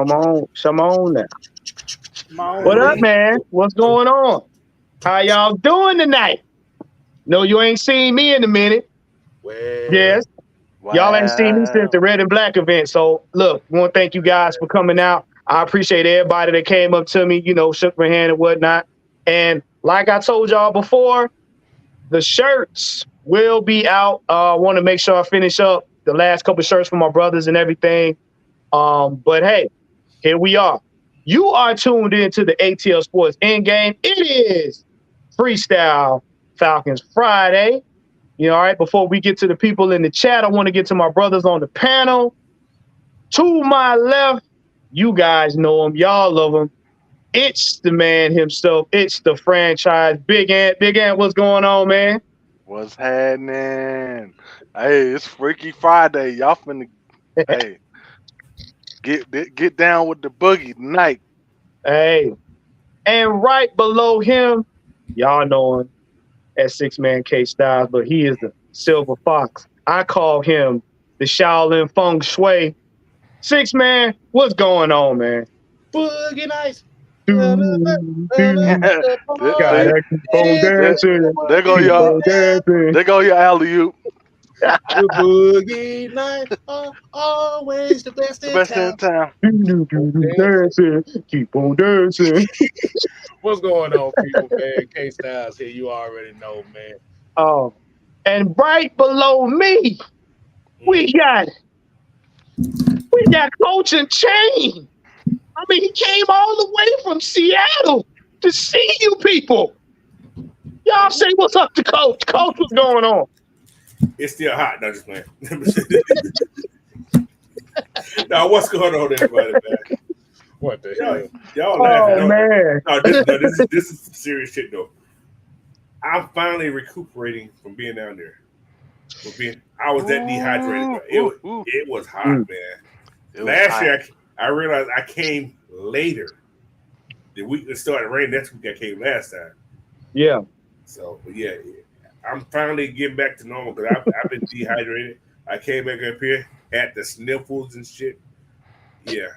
Come on now. Come on, What up, man. man? What's going on? How y'all doing tonight? No, you ain't seen me in a minute. Well, Yes. Y'all ain't seen me since Wow. the Red and Black event. So look, want to thank you guys for coming out. I appreciate everybody that came up to me, shook my hand and whatnot. And like I told y'all before, the shirts will be out. I want to make sure I finish up the last couple shirts for my brothers and everything. But hey, here we are. You are tuned into the ATL Sports Endgame. It is Freestyle Falcons Friday. All right, before we get to the people in the chat, I want to get to my brothers on the panel. To my left, you guys know him. Y'all love him. It's the man himself. It's the franchise. Big Ant. Big Ant, what's going on, man? What's happening? Hey, it's Freaky Friday. Y'all finna hey get down with the boogie tonight. Hey. And right below him, y'all know him as Six-Man K-Styles, but he is the Silver Fox. I call him the Shaolin Feng Shui. Six-Man, what's going on, man? Boogie Nights. There go your alley-oop. The Boogie Nights are always the best The in best in town. town. dancing, keep on dancing. What's going on, people, man? K-Styles here. You already know, man. Oh, and right below me, we got Coach and Chain. I mean, he came all the way from Seattle to see you people. Y'all say what's up to Coach. Coach, what's going on? It's still hot. No, just playing. Now, what's going on, everybody, man? What the hell? Y'all laughing. Oh, man. No, this is some serious shit, though. I'm finally recuperating from being down there. I was that dehydrated. It was hot, man. Last year, I realized I came later. The week that started raining, next week I came last time. Yeah. So, but yeah, I'm finally getting back to normal because I've been dehydrated. I came back up here, had the sniffles and shit. Yeah.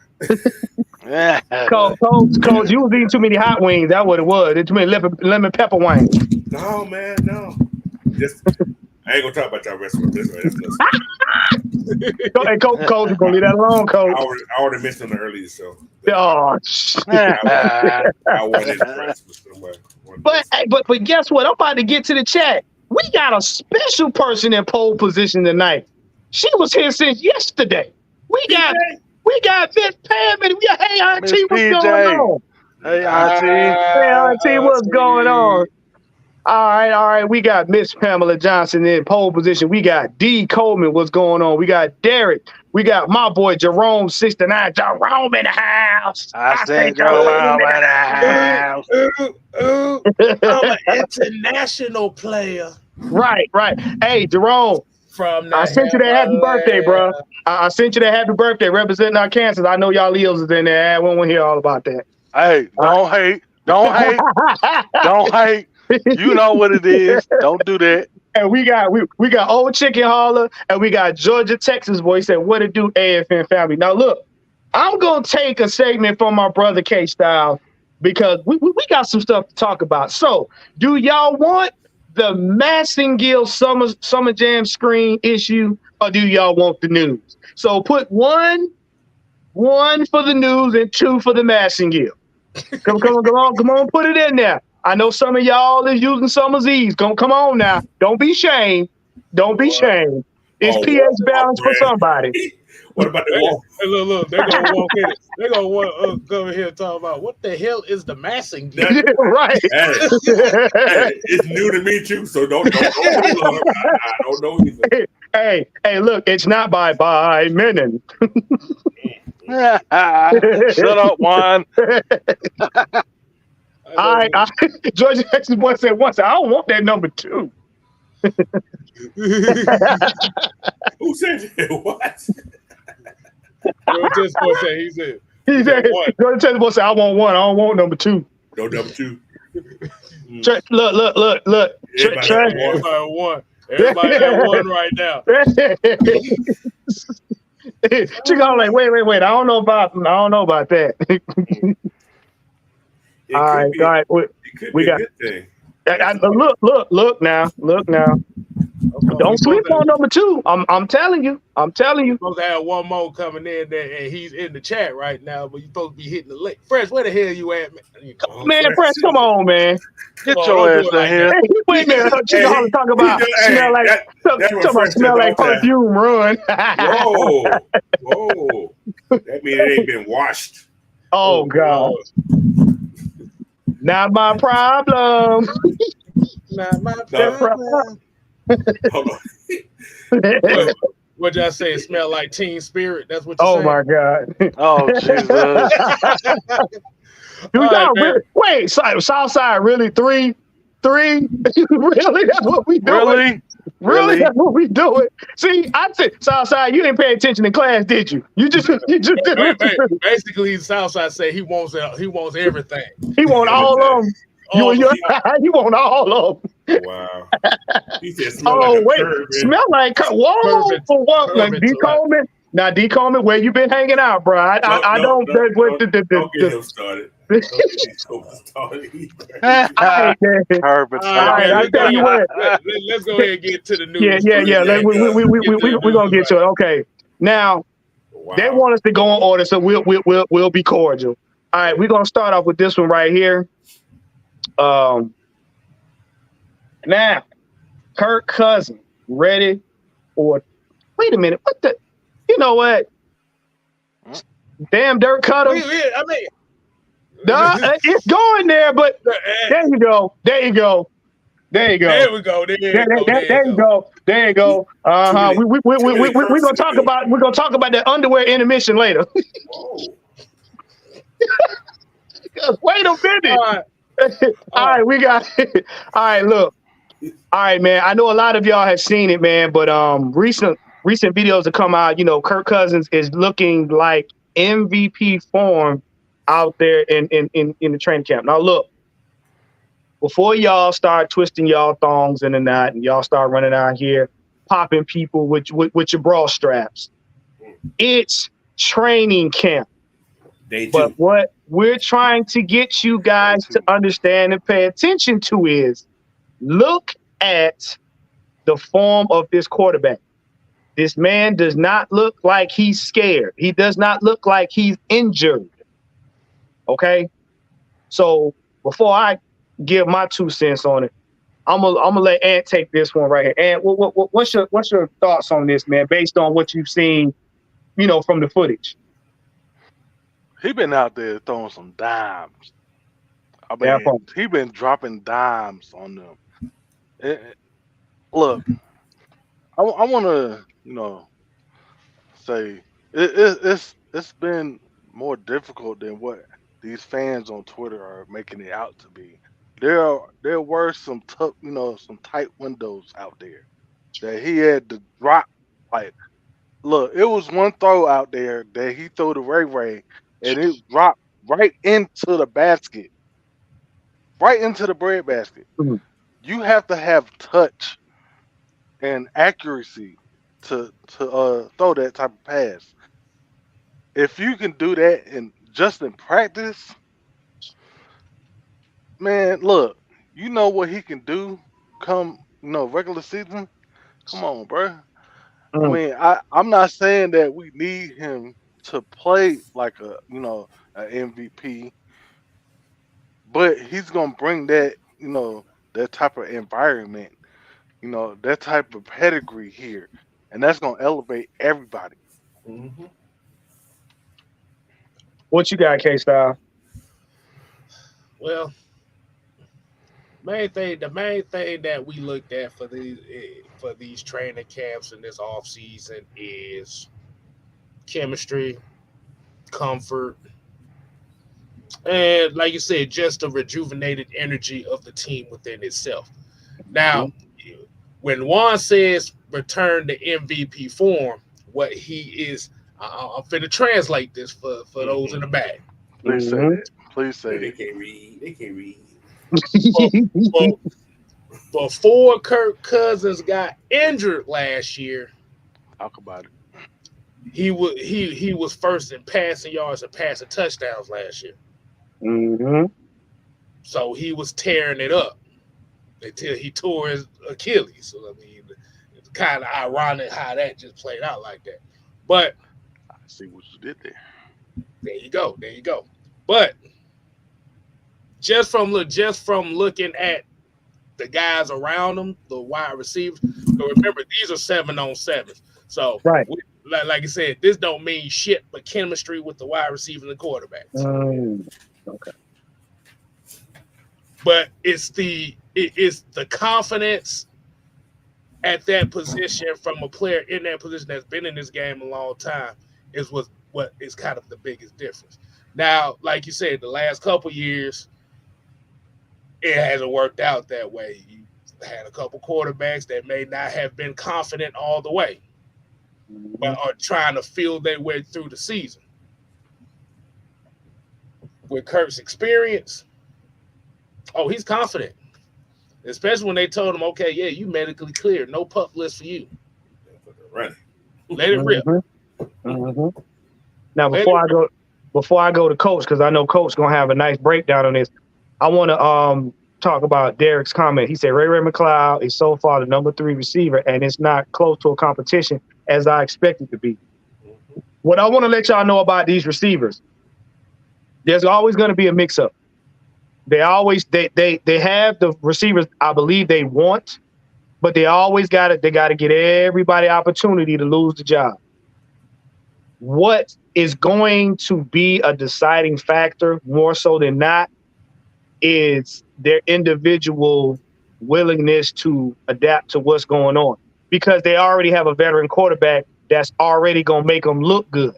Coach, you was eating too many hot wings. That's what it was. Too many lemon pepper wings. No, man, no. I ain't gonna talk about y'all restaurant. Hey, Coach, we're gonna leave that alone, Coach. I already mentioned on the earlier show. Oh, shit. I wasn't impressed with somebody. But guess what? I'm about to get to the chat. We got a special person in pole position tonight. She was here since yesterday. We got Miss Pam and we got Hey Auntie, what's going on? Hey Auntie. Hey Auntie, what's going on? All right. We got Miss Pamela Johnson in pole position. We got D. Coleman. What's going on? We got Derek. We got my boy Jerome 69. Jerome in the house. I said Jerome in the house. I'm an international player. Right. Hey, Jerome. I sent you that happy birthday, bro. I sent you that happy birthday representing our Kansas. I know y'all Leos is in there. We won't hear all about that. Hey, don't hate. Don't hate. You know what it is. Don't do that. And we got Old Chicken Holler, and we got Georgia, Texas boy. He said, what it do, AFN family. Now, look, I'm going to take a segment from my brother K-Style because we got some stuff to talk about. So, do y'all want the Massengill Summer Jam screen issue, or do y'all want the news? So, put one for the news and 2 for the Massengill. Come on, put it in there. I know some of y'all is using Summer's Eves. Come on now. Don't be shamed. It's pH balance for somebody. What about the wall? Hey, look, they're going to walk in. They're going to come in here and talk about what the hell is the Massengill? Right. Hey, it's new to me too, so don't I don't know anything. Hey, look, it's not by Menon. Shut up, Juan. Georgia Texas boy said once, I don't want that number 2. Who said that? What? Georgia Texas boy said he said Georgia Texas boy said, I want 1. I don't want number 2. No number 2. Look. Everybody got 1 right now. She gonna like, wait. I don't know about that. It All could right, be. all right. It could We be a got. good thing. Look now. Don't sleep on number 2. I'm telling you. You're supposed to have one more coming in there, and he's in the chat right now, but you're supposed to be hitting the link. Fresh, where the hell you at, man? Man, Fresh, come on, man. Get Come on, your don't ass do it in like here. that. Hey, wait a minute. She gonna talk about smell like smell like perfume run. Whoa. That means it ain't been washed. Oh God. Lord. Not my problem. Not my No. problem. Hold on. What y'all say? It smell like Teen Spirit. That's what you Oh saying? my God. Oh Jesus. Dude, All right, really, wait, Southside really 3? Really? That's what we doing? Really? That's what we doing? See, I said, Southside, you didn't pay attention in class, did you? You just didn't. Basically, Southside say he wants everything. He want all of them. You want all of them. Wow. He said smell like a curb. Smell like whoa for what? Like D Coleman. Now D Coleman, where you been hanging out, bro? I don't. Don't get him started. Don't get him started. I tell you what. Let's go ahead and get to the news. Yeah. We're gonna get to it. Okay. Now they want us to go in order, so we'll be cordial. All right, we're gonna start off with this one right here. Now, Kirk Cousins ready for? Wait a minute. What the? You know what? Damn, Dirk cut him. I mean, it's going there, but there you go. There you go. There you go. Uh-huh. We're gonna talk about the underwear intermission later. Wait a minute. All right, we got it. All right, look. All right, man. I know a lot of y'all have seen it, man, but recent videos have come out, you know, Kirk Cousins is looking like MVP form out there in the training camp. Now look, before y'all start twisting y'all thongs in the knot and y'all start running out here popping people with your bra straps, it's training camp. But what we're trying to get you guys to understand and pay attention to is look at the form of this quarterback. This man does not look like he's scared. He does not look like he's injured. Okay? So before I give my 2 cents on it, I'm gonna let Ant take this one right here. Ant, what's your thoughts on this, man, based on what you've seen, you know, from the footage? He been out there throwing some dimes. I mean, he been dropping dimes on them. Look, I want to, you know, say it's been more difficult than what these fans on Twitter are making it out to be. There were some tough, you know, some tight windows out there that he had to drop. Like, look, it was one throw out there that he threw to Ray, and it dropped right into the basket, right into the bread basket. Mm-hmm. You have to have touch and accuracy to throw that type of pass. If you can do that in practice, man, look, you know what he can do come, you know, regular season. Come on, bro. I mean, I'm not saying that we need him to play like a, you know, an MVP, but he's gonna bring that, you know, that type of environment, you know, that type of pedigree here, and that's gonna elevate everybody. Mm-hmm. What you got, K-Style? Well, the main thing that we looked at for these training camps in this off season is chemistry, comfort, and like you said, just the rejuvenated energy of the team within itself. Now, when Juan says return to MVP form, what he is, I'm finna translate this for those in the back. Please say that. Please say They can't read. They can't read. Before Kirk Cousins got injured last year, talk about it. he was first in passing yards and passing touchdowns last year. Mm-hmm. So he was tearing it up until he tore his Achilles. So I mean, it's kind of ironic how that just played out like that. But I see what you did there. There you go. But just from looking at the guys around him, the wide receivers. So remember, these are 7-on-7s. So right. Like I said, this don't mean shit but chemistry with the wide receiver and the quarterbacks. Okay. But it's the confidence at that position from a player in that position that's been in this game a long time is what is kind of the biggest difference. Now, like you said, the last couple years, it hasn't worked out that way. You had a couple quarterbacks that may not have been confident all the way, but are trying to feel their way through the season. With Kirk's experience, he's confident. Especially when they told him, okay, yeah, you medically cleared. No pup list for you. Right. Let it rip. Mm-hmm. Now, before I go to Coach, because I know Coach gonna have a nice breakdown on this, I want to talk about Derek's comment. He said Ray McCloud is so far the number 3 receiver, and it's not close to a competition as I expect it to be. Mm-hmm. What I want to let y'all know about these receivers, there's always going to be a mix-up. They have the receivers I believe they want, but they always got to get everybody opportunity to lose the job. What is going to be a deciding factor more so than not is their individual willingness to adapt to what's going on, because they already have a veteran quarterback that's already going to make them look good.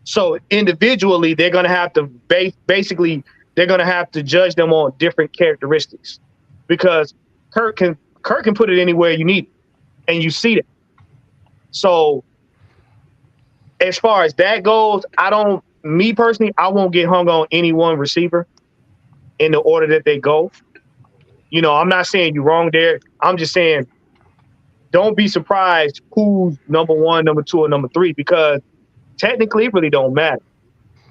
So individually, they're going to have to basically judge them on different characteristics, because Kirk can put it anywhere you need it, and you see that. So as far as that goes, I won't get hung on any one receiver in the order that they go. You know, I'm not saying you're wrong there. I'm just saying don't be surprised who's number 1, number 2, or number 3, because technically it really don't matter.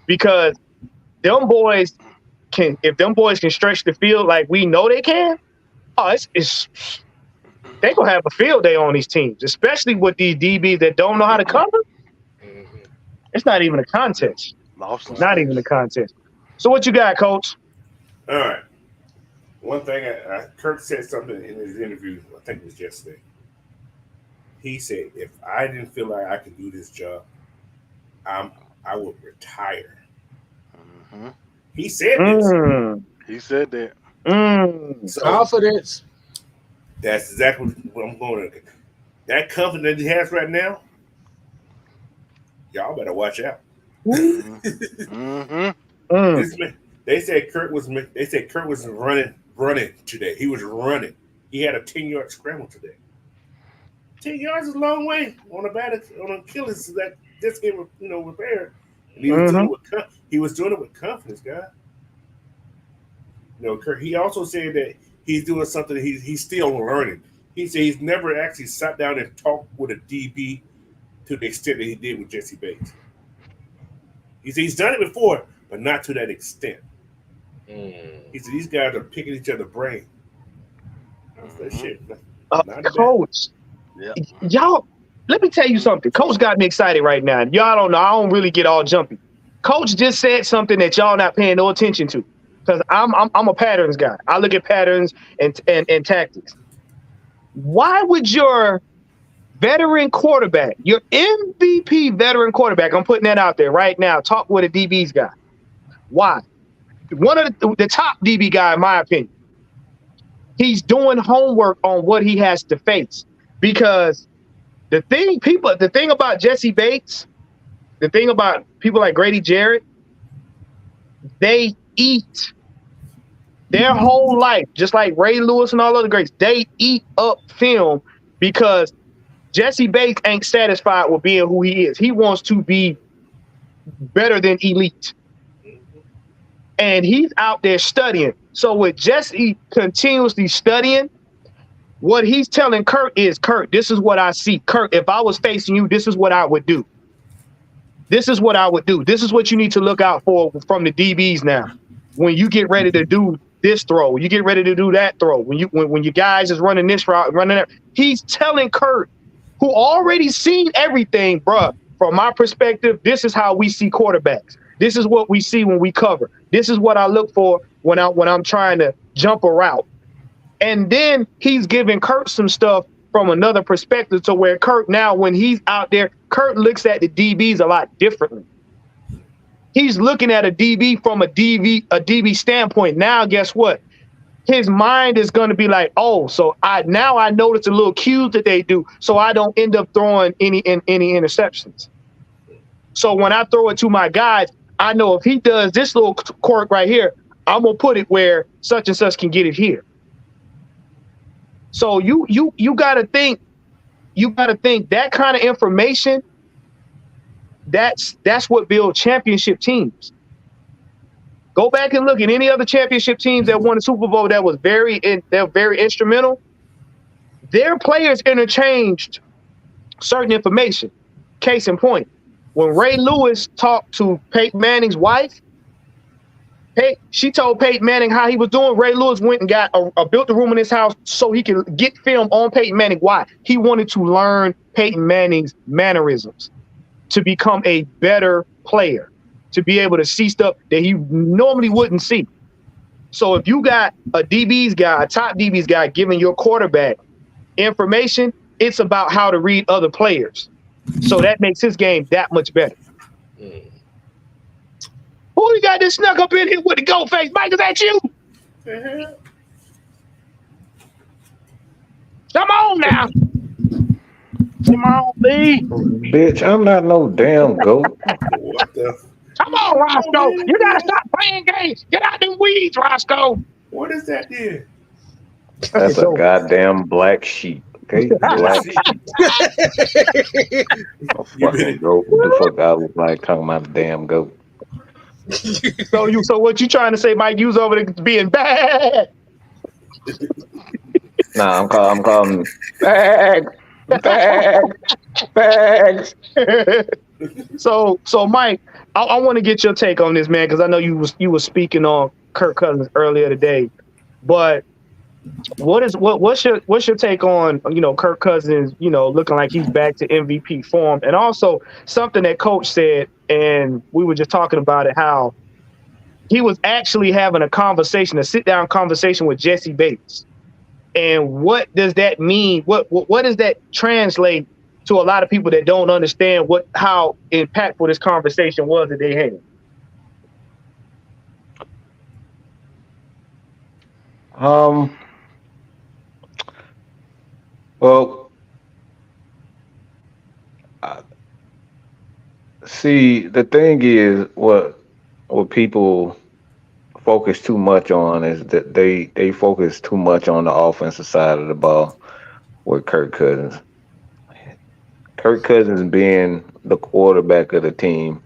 Because them boys can stretch the field like we know they can, they gonna have a field day on these teams, especially with these DBs that don't know how to cover. It's not even a contest. Not even a contest. So what you got, Coach? All right. One thing, Kirk said something in his interview, I think it was yesterday. He said, if I didn't feel like I could do this job, I would retire. Mm-hmm. He said this. He said that. So, confidence. That's exactly what I'm going to. That confidence he has right now, y'all better watch out. They said Kirk was running today. He was running. He had a 10-yard scramble today. 10 yards is a long way on Achilles that just get repaired. And he was doing it with confidence, guys. Kirk. He also said that he's doing something that he's still learning. He said he's never actually sat down and talked with a DB to the extent that he did with Jesse Bates. He said he's done it before, but not to that extent. He said these guys are picking each other's brain. That shit. Coach, y'all, let me tell you something. Coach got me excited right now. Y'all don't know. I don't really get all jumpy. Coach just said something that y'all not paying no attention to, because I'm a patterns guy. I look at patterns and tactics. Why would your veteran quarterback, your MVP veteran quarterback, I'm putting that out there right now, talk with a DB's guy? Why? One of the top DB guy, in my opinion. He's doing homework on what he has to face, because the thing about Jesse Bates, the thing about people like Grady Jarrett, they eat their whole life, just like Ray Lewis and all other greats. They eat up film, because Jesse Bates ain't satisfied with being who he is. He wants to be better than elite. And he's out there studying. So with Jesse continuously studying, what he's telling Kirk is, Kirk, this is what I see. Kirk, if I was facing you, this is what I would do. This is what I would do. This is what you need to look out for from the DBs now. When you get ready to do this throw, you get ready to do that throw. When your guys is running this route, running that, he's telling Kirk, who already seen everything, bruh. From my perspective, this is how we see quarterbacks. This is what we see when we cover. This is what I look for when I'm trying to jump a route. And then he's giving Kirk some stuff from another perspective to where Kirk now, when he's out there, Kirk looks at the DBs a lot differently. He's looking at a DB from a DB standpoint. Now, guess what? His mind is going to be like, oh, so I notice the little cues that they do, so I don't end up throwing any interceptions. So when I throw it to my guys, I know if he does this little quirk right here, I'm gonna put it where such and such can get it here. So you gotta think that kind of information. That's what builds championship teams. Go back and look at any other championship teams that won the Super Bowl that was they're very instrumental. Their players interchanged certain information. Case in point, when Ray Lewis talked to Peyton Manning's wife, she told Peyton Manning how he was doing. Ray Lewis went and got built a room in his house so he could get film on Peyton Manning. Why? He wanted to learn Peyton Manning's mannerisms to become a better player, to be able to see stuff that he normally wouldn't see. So if you got a top DB's guy giving your quarterback information, it's about how to read other players. So that makes his game that much better. Who you got this snuck up in here with the goat face? Mike, is that you? Come on now. Come on, B. Bitch, I'm not no damn goat. What the? Come on, Roscoe. You gotta stop playing games. Get out them weeds, Roscoe. What is that then? That's a goddamn black sheep. Okay, black sheep. Fucking goat. What the fuck I was like talking about the damn goat? So what you trying to say, Mike? You was over there being bad. Nah, I'm calling bags. So Mike, I want to get your take on this, man, because I know you was speaking on Kirk Cousins earlier today. But what's your take on Kirk Cousins looking like he's back to MVP form, and also something that Coach said, and we were just talking about it, how he was actually having a sit down conversation with Jesse Bates. And what does that mean? What does that translate to a lot of people that don't understand how impactful this conversation was that they had? Well, see, the thing is, what people focus too much on is that they focus too much on the offensive side of the ball with Kirk Cousins. Kirk Cousins being the quarterback of the team,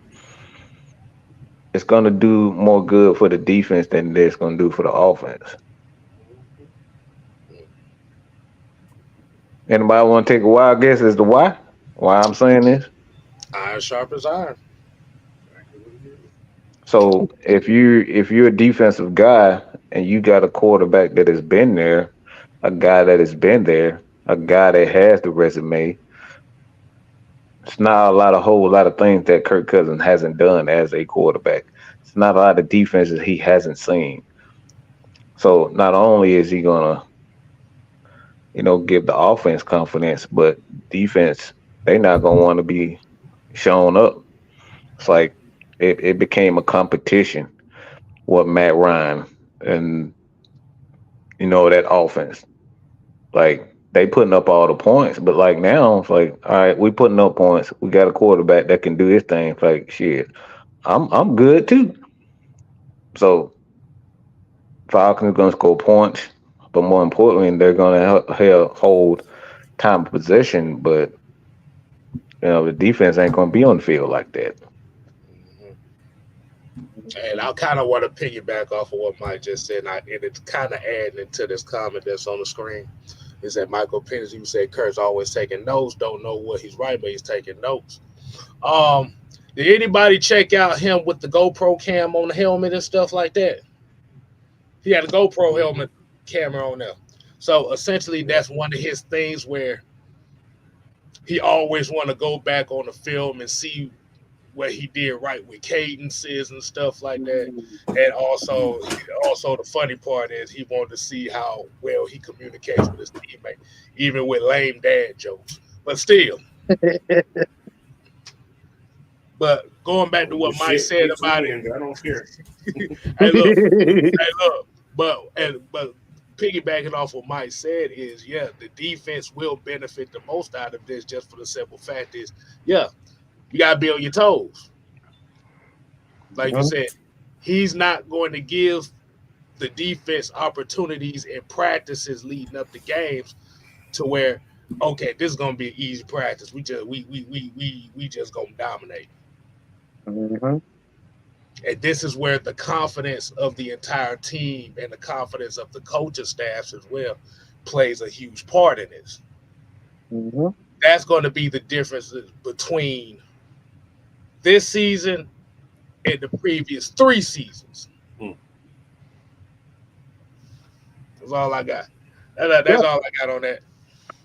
it's going to do more good for the defense than it's going to do for the offense. Anybody want to take a wild guess as to why I'm saying this? Iron sharp as iron. So if you're a defensive guy and you got a quarterback that has been there, a guy that has been there, a guy that has the resume, it's not a whole lot of things that Kirk Cousins hasn't done as a quarterback. It's not a lot of defenses he hasn't seen. So not only is he gonna, give the offense confidence, but defense, they're not gonna want to be shown up. It's like it became a competition with Matt Ryan and that offense. Like, they putting up all the points, but like now it's like, all right, we putting up points. We got a quarterback that can do his thing. It's like, shit, I'm good too. So Falcons are gonna score points, but more importantly, they're gonna hold time of possession. But the defense ain't gonna be on the field like that. And I kind of want to piggyback off of what Mike just said, and it's kind of adding into this comment that's on the screen. Is that Michael Penix, you said Kurt's always taking notes, don't know what he's writing, but he's taking notes. Did anybody check out him with the GoPro cam on the helmet and stuff like that? He had a GoPro helmet camera on there. So essentially, that's one of his things where he always want to go back on the film and see what he did right with cadences and stuff like that. And also the funny part is he wanted to see how well he communicates with his teammate, even with lame dad jokes. But still. But going back to what Mike said about it, I don't care. hey, look, but piggybacking off what Mike said is, yeah, the defense will benefit the most out of this just for the simple fact is, yeah, you got to be on your toes. Like you said, he's not going to give the defense opportunities and practices leading up to games to where, okay, this is going to be an easy practice. We just going to dominate. Mm-hmm. And this is where the confidence of the entire team and the confidence of the coaching staffs as well plays a huge part in this. Mm-hmm. That's going to be the difference between this season and the previous 3 seasons. That's all I got. That's all I got on that.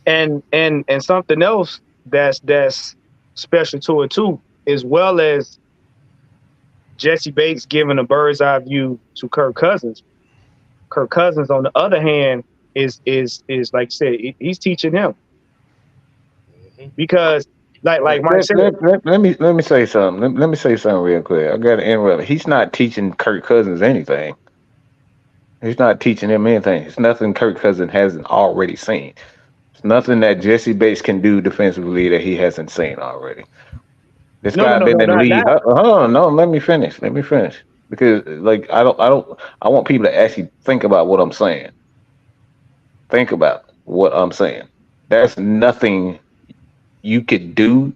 And something else that's special to it too, as well as Jesse Bates giving a bird's eye view to Kirk Cousins. Kirk Cousins, on the other hand, is like I said, he's teaching him. Because like Mike said, let me say something. Let me say something real quick. I gotta interrupt. He's not teaching Kirk Cousins anything. He's not teaching him anything. It's nothing Kirk Cousins hasn't already seen. It's nothing that Jesse Bates can do defensively that he hasn't seen already. This guy been in the league. No, let me finish. Because like I want people to actually think about what I'm saying. Think about what I'm saying. There's nothing you could do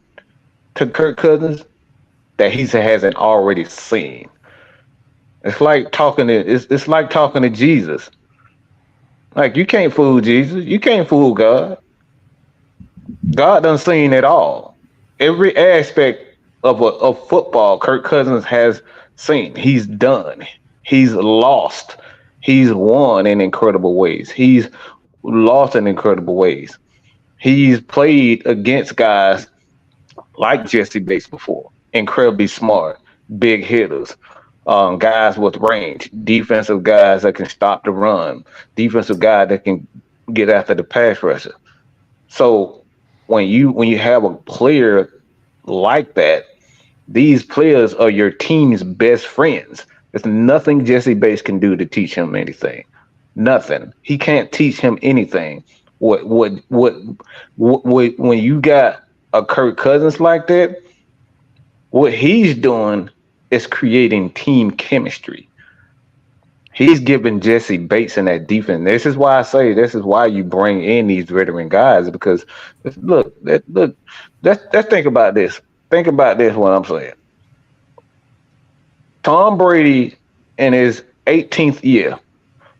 to Kirk Cousins that he hasn't already seen. It's like talking to Jesus. Like, you can't fool Jesus. You can't fool God. God done seen it all. Every aspect of football, Kirk Cousins has seen. He's done. He's lost. He's won in incredible ways. He's lost in incredible ways. He's played against guys like Jesse Bates before. Incredibly smart, big hitters, guys with range, defensive guys that can stop the run, defensive guy that can get after the pass rusher. So when you have a player like that, these players are your team's best friends. There's nothing Jesse Bates can do to teach him anything. Nothing. He can't teach him anything. When you got a Kirk Cousins like that, what he's doing is creating team chemistry. He's giving Jesse Bates in that defense. This is why I say this is why you bring in these veteran guys, because look, let's think about this. Think about this, what I'm saying. Tom Brady in his 18th year.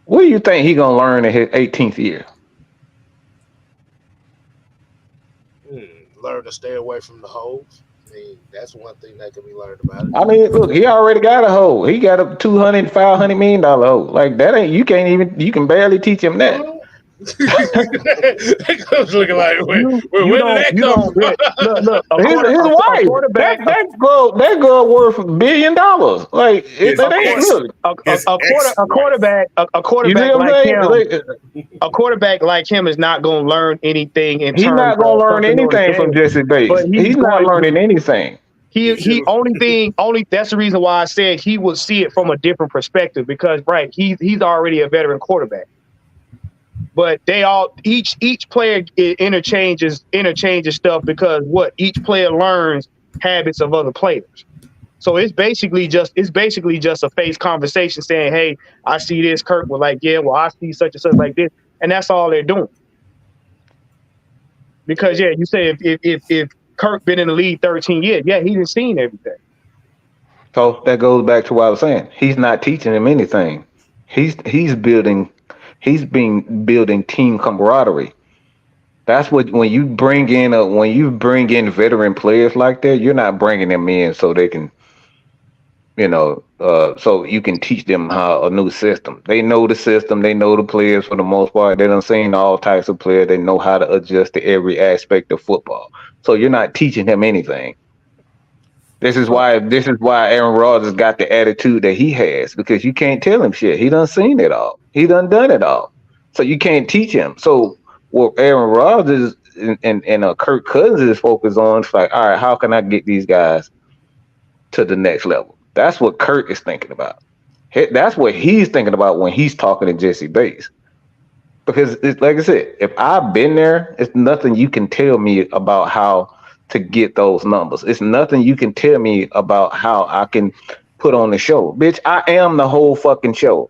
What do you think he's going to learn in his 18th year? Learn to stay away from the holes. I mean, that's one thing that can be learned about it. I mean, look, he already got a hole. He got a $500 million hole. Like, that ain't, you can barely teach him that. That comes looking like, where did that come from? Look, his wife, that girl worth $1 billion. Like, a quarterback like him is not going to learn anything. He's not going to learn anything from Jesse Bates. He's not learning anything. Only that's the reason why I said he will see it from a different perspective, because he's already a veteran quarterback. But each player interchanges stuff, because each player learns habits of other players. So it's basically just a face conversation saying, hey, I see this. Kirk was like, yeah, well, I see such and such like this, and that's all they're doing. Because you say if Kirk been in the league 13 years, he done seen everything. So that goes back to what I was saying. He's not teaching him anything. He's building team camaraderie. That's what when you bring in veteran players like that, you're not bringing them in so they can, so you can teach them how a new system. They know the system, they know the players for the most part. They done seen all types of players. They know how to adjust to every aspect of football. So you're not teaching him anything. This is why Aaron Rodgers got the attitude that he has, because you can't tell him shit. He done seen it all. He done it all. So you can't teach him. So what Aaron Rodgers and Kirk Cousins is focused on is like, all right, how can I get these guys to the next level? That's what Kirk is thinking about. That's what he's thinking about when he's talking to Jesse Bates. Because it's like I said, if I've been there, it's nothing you can tell me about how to get those numbers. It's nothing you can tell me about how I can put on the show. Bitch, I am the whole fucking show.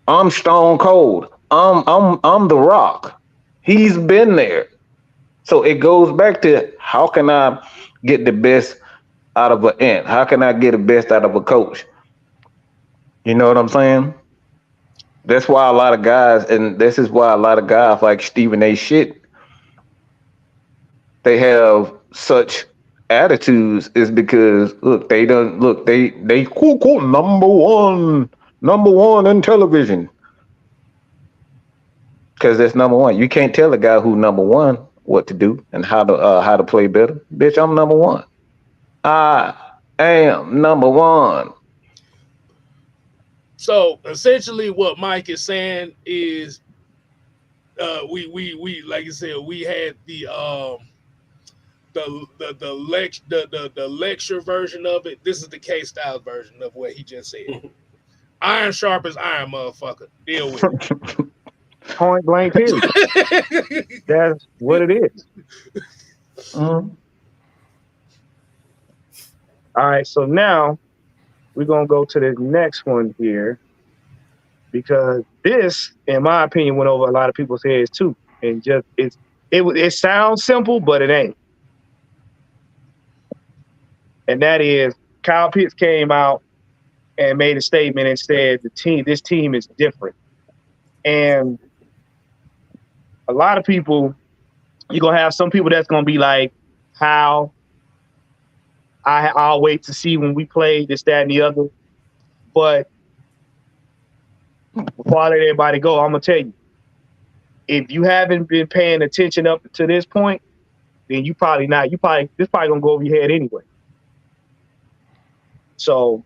I'm Stone Cold. I'm the Rock. He's been there. So it goes back to, how can I get the best out of an ant? How can I get the best out of a coach? You know what I'm saying? That's why a lot of guys, and this is why a lot of guys like Stephen A. Shit, they have such attitudes, is because they cool number one in television, because that's number one. You can't tell a guy who number one what to do and how to play better. Bitch, I'm number one. I am number one. So essentially, what Mike is saying is, we like you said, we had the lecture version of it. This is the K-Style version of what he just said. Iron sharp as iron, motherfucker. Deal with it. Point blank period. That's what it is. Mm-hmm. All right, so now we're gonna go to the next one here, because this, in my opinion, went over a lot of people's heads too, and just it sounds simple, but it ain't. And that is, Kyle Pitts came out and made a statement and said this team is different. And a lot of people, you're gonna have some people that's gonna be like, how? I'll wait to see when we play this, that, and the other. But before I let everybody go, I'm gonna tell you, if you haven't been paying attention up to this point, then this probably gonna go over your head anyway. So,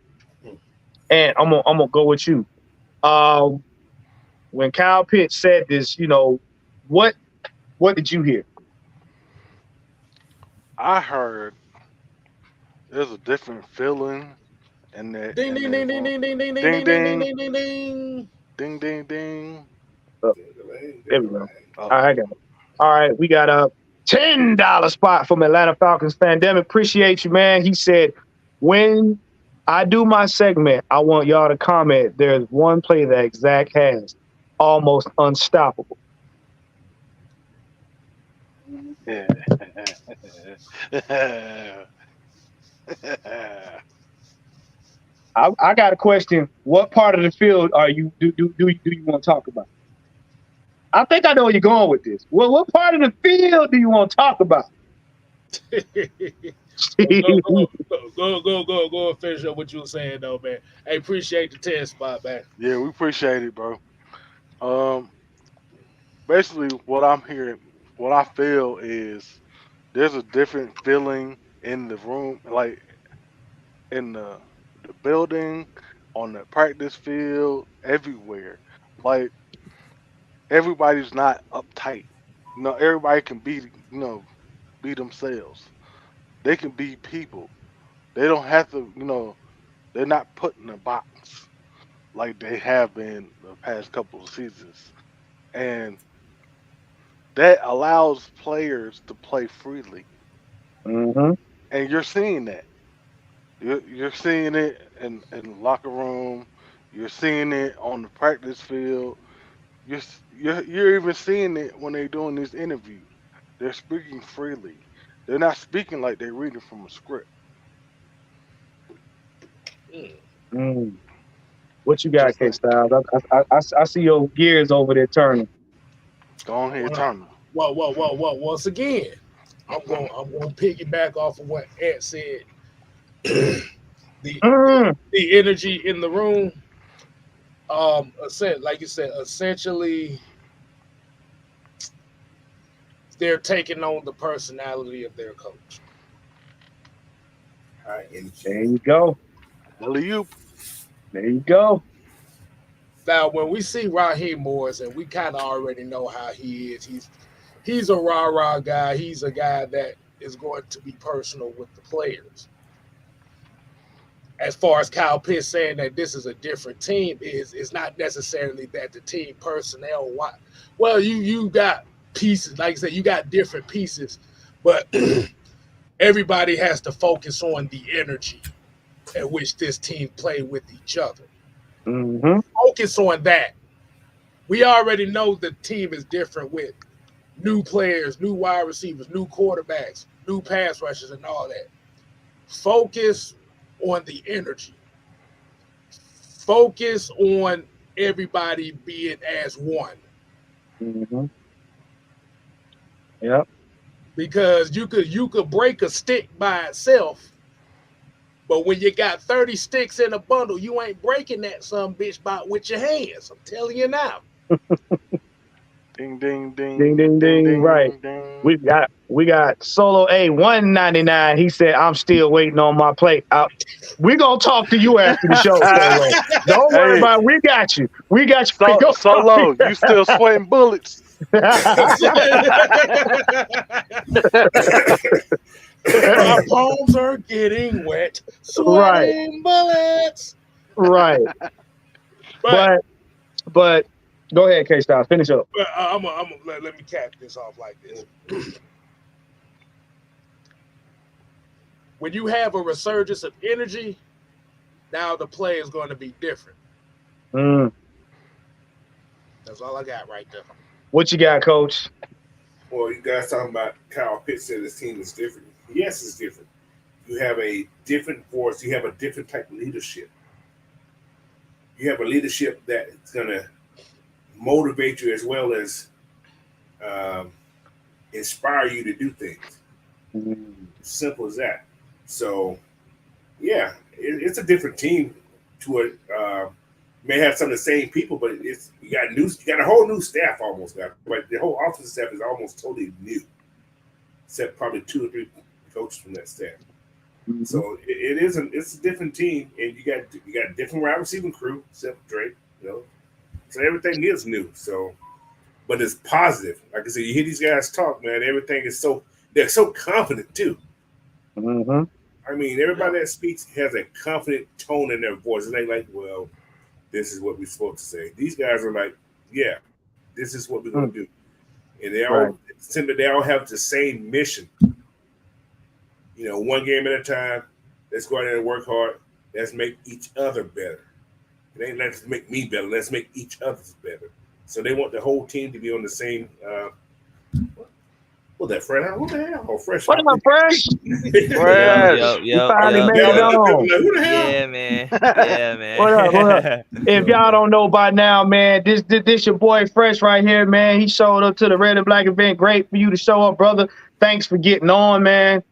and I'm gonna go with you. When Kyle Pitts said this, what did you hear? I heard there's a different feeling in that. Ding ding ding ding ding ding ding ding ding ding ding ding ding ding ding. There we go. All right, I got it. All right, we got a $10 spot from Atlanta Falcons Pandemic. Appreciate you, man. He said, when I do my segment, I want y'all to comment. There's one play that Zach has, almost unstoppable. Yeah. I got a question. What part of the field do you want to talk about? I think I know where you're going with this. Well, what part of the field do you want to talk about? Go and finish up what you were saying, though, man. Hey, appreciate the 10 spot, man. Yeah, we appreciate it, bro. Basically, what I'm hearing, what I feel is there's a different feeling in the room, like in the building, on the practice field, everywhere. Like, everybody's not uptight. Everybody can be themselves. They can be people. They don't have to, they're not put in a box like they have been the past couple of seasons. And that allows players to play freely. Mm-hmm. And you're seeing that. You're seeing it in the locker room. You're seeing it on the practice field. You're even seeing it when they're doing these interviews. They're speaking freely. They're not speaking like they're reading from a script. What you got, K Styles? I see your gears over there turning. Go on here, turn them. Well, once again, I'm going to piggyback off of what Ed said. the energy in the room, like you said, essentially they're taking on the personality of their coach. High energy. There you go. Alley-oop. There you go. Now, when we see Raheem Morris, and we kind of already know how he is, he's a rah-rah guy. He's a guy that is going to be personal with the players. As far as Kyle Pitts saying that this is a different team, is not necessarily that the team personnel. Well, you got pieces, like I said, you got different pieces, but everybody has to focus on the energy at which this team play with each other. Mm-hmm. Focus on that. We already know the team is different with new players, new wide receivers, new quarterbacks, new pass rushers, and all that. Focus on the energy. Focus on everybody being as one. Mm-hmm. Yep. Because you could break a stick by itself, but when you got 30 sticks in a bundle, you ain't breaking that some bitch with your hands. I'm telling you now. Ding ding ding Ding ding ding. Right. Ding. We got Solo A 199. He said, "I'm still waiting on my plate." We gonna talk to you after the show, Solo. Don't worry about it. We got you. We got you. Solo, you still sweating bullets. My palms are getting wet, sweating bullets. Right. But go ahead, K-Styles. Finish up. Let me cap this off like this. When you have a resurgence of energy, now the play is going to be different. That's all I got right there. What you got, Coach? Well, you guys talking about Kyle Pitts said his team is different. Yes, it's different. You have a different force. You have a different type of leadership. You have a leadership that's going to motivate you as well as inspire you to do things. Simple as that. So, yeah, it's a different team. May have some of the same people, but you got a whole new staff almost now. But the whole offensive staff is almost totally new, except probably 2 or 3 coaches from that staff. Mm-hmm. So it's a different team, and you got a different wide receiving crew, except Drake. So everything is new. So, but it's positive. Like I said, you hear these guys talk, man. Everything is they're so confident too. Mm-hmm. I mean, everybody that speaks has a confident tone in their voice. It ain't like, well, this is what we're supposed to say. These guys are like, yeah, this is what we're going to do. And they all have the same mission. One game at a time. Let's go out there and work hard. Let's make each other better. It ain't let's make me better. Let's make each other better. So they want the whole team to be on the same. What the hell? Oh, Fresh. What up, Fresh? Fresh. You finally made it on. Who the hell? Yeah, man. What up? If y'all don't know by now, man, this your boy Fresh right here, man. He showed up to the Red and Black event. Great for you to show up, brother. Thanks for getting on, man.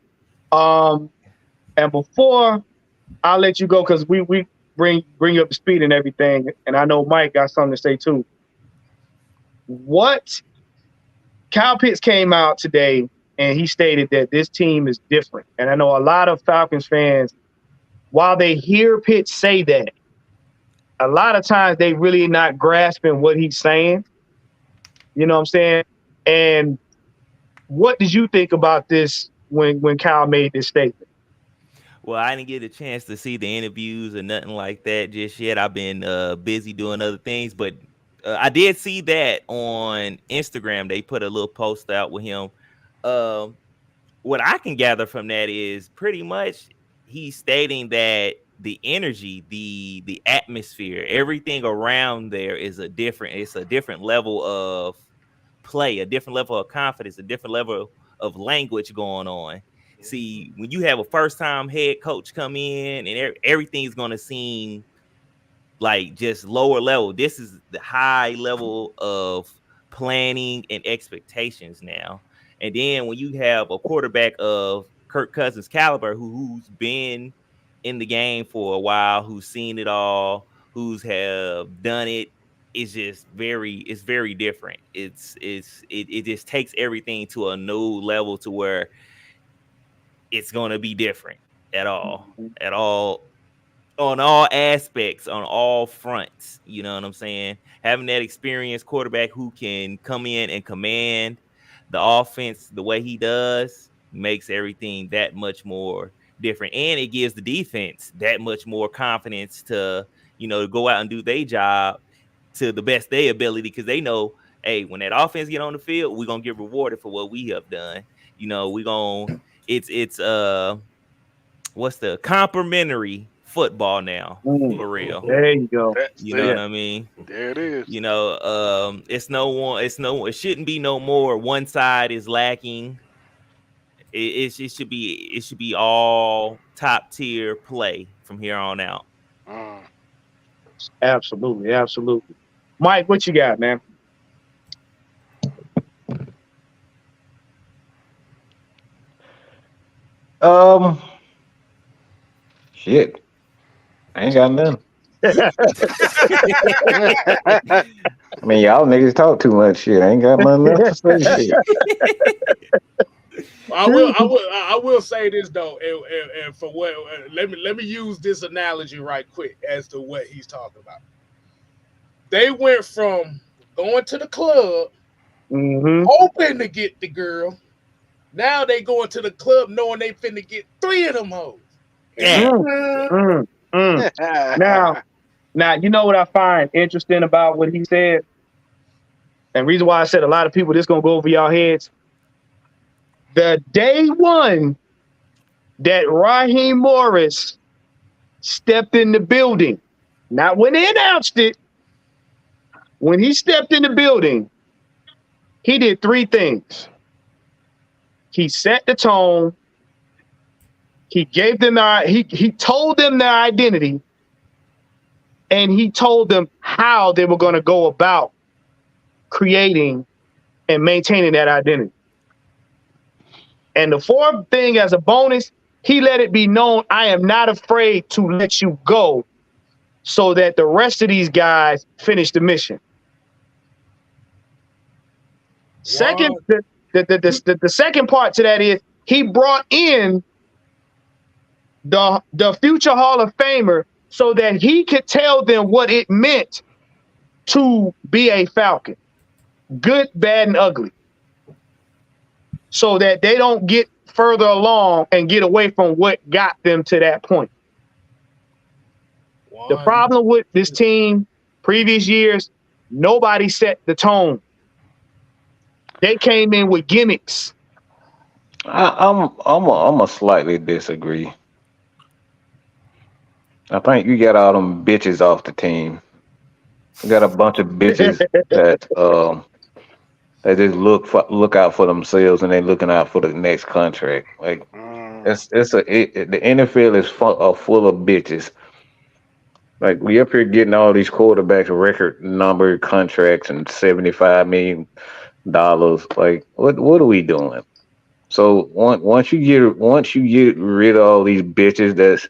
And before I let you go, because we bring you up to speed and everything, and I know Mike got something to say too. What Kyle Pitts came out today and he stated that this team is different. And I know a lot of Falcons fans, while they hear Pitts say that, a lot of times they really not grasping what he's saying. You know what I'm saying? And what did you think about this when Kyle made this statement? Well, I didn't get a chance to see the interviews or nothing like that just yet. I've been busy doing other things, but I did see that on Instagram. They put a little post out with him. What I can gather from that is pretty much he's stating that the energy, the atmosphere, everything around there is a different level of play, a different level of confidence, a different level of language going on. See, when you have a first-time head coach come in and everything's going to seem like just lower level. This is the high level of planning and expectations now. And then when you have a quarterback of Kirk Cousins' caliber who's been in the game for a while, who's seen it all, who's have done it, it's very different. It just takes everything to a new level to where it's going to be different at all on all aspects, on all fronts. You know what I'm saying? Having that experienced quarterback who can come in and command the offense the way he does makes everything that much more different. And it gives the defense that much more confidence to, to go out and do their job to the best of their ability, because they know, hey, when that offense get on the field, we're going to get rewarded for what we have done. It's what's the complimentary football now, for real. There you go. You know what I mean? There it is. It shouldn't be no more one side is lacking. It should be all top tier play from here on out. Absolutely. Mike, what you got, man? Shit. I ain't got nothing. I mean, y'all niggas talk too much shit. I ain't got nothing else to say. Shit. I will say this though, and for what let me use this analogy right quick as to what he's talking about. They went from going to the club, hoping to get the girl. Now they going to the club knowing they finna get 3 of them hoes. Now, you know what I find interesting about what he said? And reason why I said a lot of people, this gonna go over y'all heads. The day one that Raheem Morris stepped in the building, not when they announced it, when he stepped in the building, he did 3 things. He set the tone. He gave them he told them their identity, and he told them how they were going to go about creating and maintaining that identity. And the 4th thing, as a bonus, he let it be known, I am not afraid to let you go so that the rest of these guys finish the mission. Second, the second part to that is he brought in the future Hall of Famer so that he could tell them what it meant to be a Falcon, good, bad, and ugly, so that they don't get further along and get away from what got them to that point. The problem with this team previous years, nobody set the tone. They came in with gimmicks. I'm a slightly disagree. I think you got all them bitches off the team. You got a bunch of bitches that just look out for themselves, and they looking out for the next contract. Like the NFL is full of bitches. Like, we up here getting all these quarterbacks record number contracts and $75 million. Like, what are we doing? So once you get rid of all these bitches that's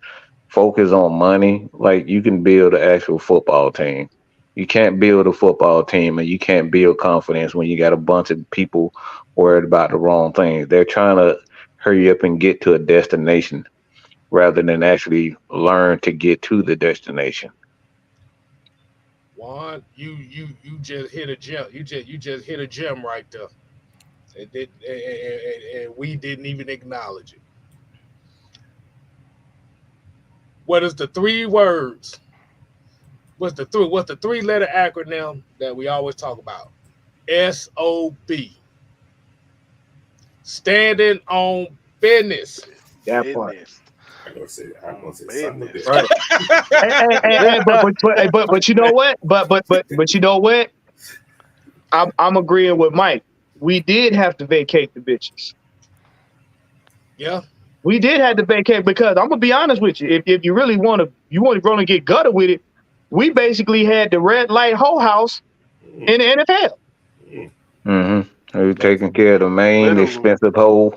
focused on money, like, you can build an actual football team. You can't build a football team and you can't build confidence when you got a bunch of people worried about the wrong things. They're trying to hurry up and get to a destination rather than actually learn to get to the destination. Juan, you just hit a gem. You just hit a gem right there. And we didn't even acknowledge it. What is the 3 words? What's the 3-letter acronym that we always talk about? SOB. Standing on business. That part. I'm gonna say something. Right. But you know what? But you know what? I'm agreeing with Mike. We did have to vacate the bitches. Yeah. We did have to vacate because I'm gonna be honest with you. If you really want to get gutter with it, we basically had the red light hoe house in the NFL. Mm-hmm. Who's taking care of the main Literally. expensive hole?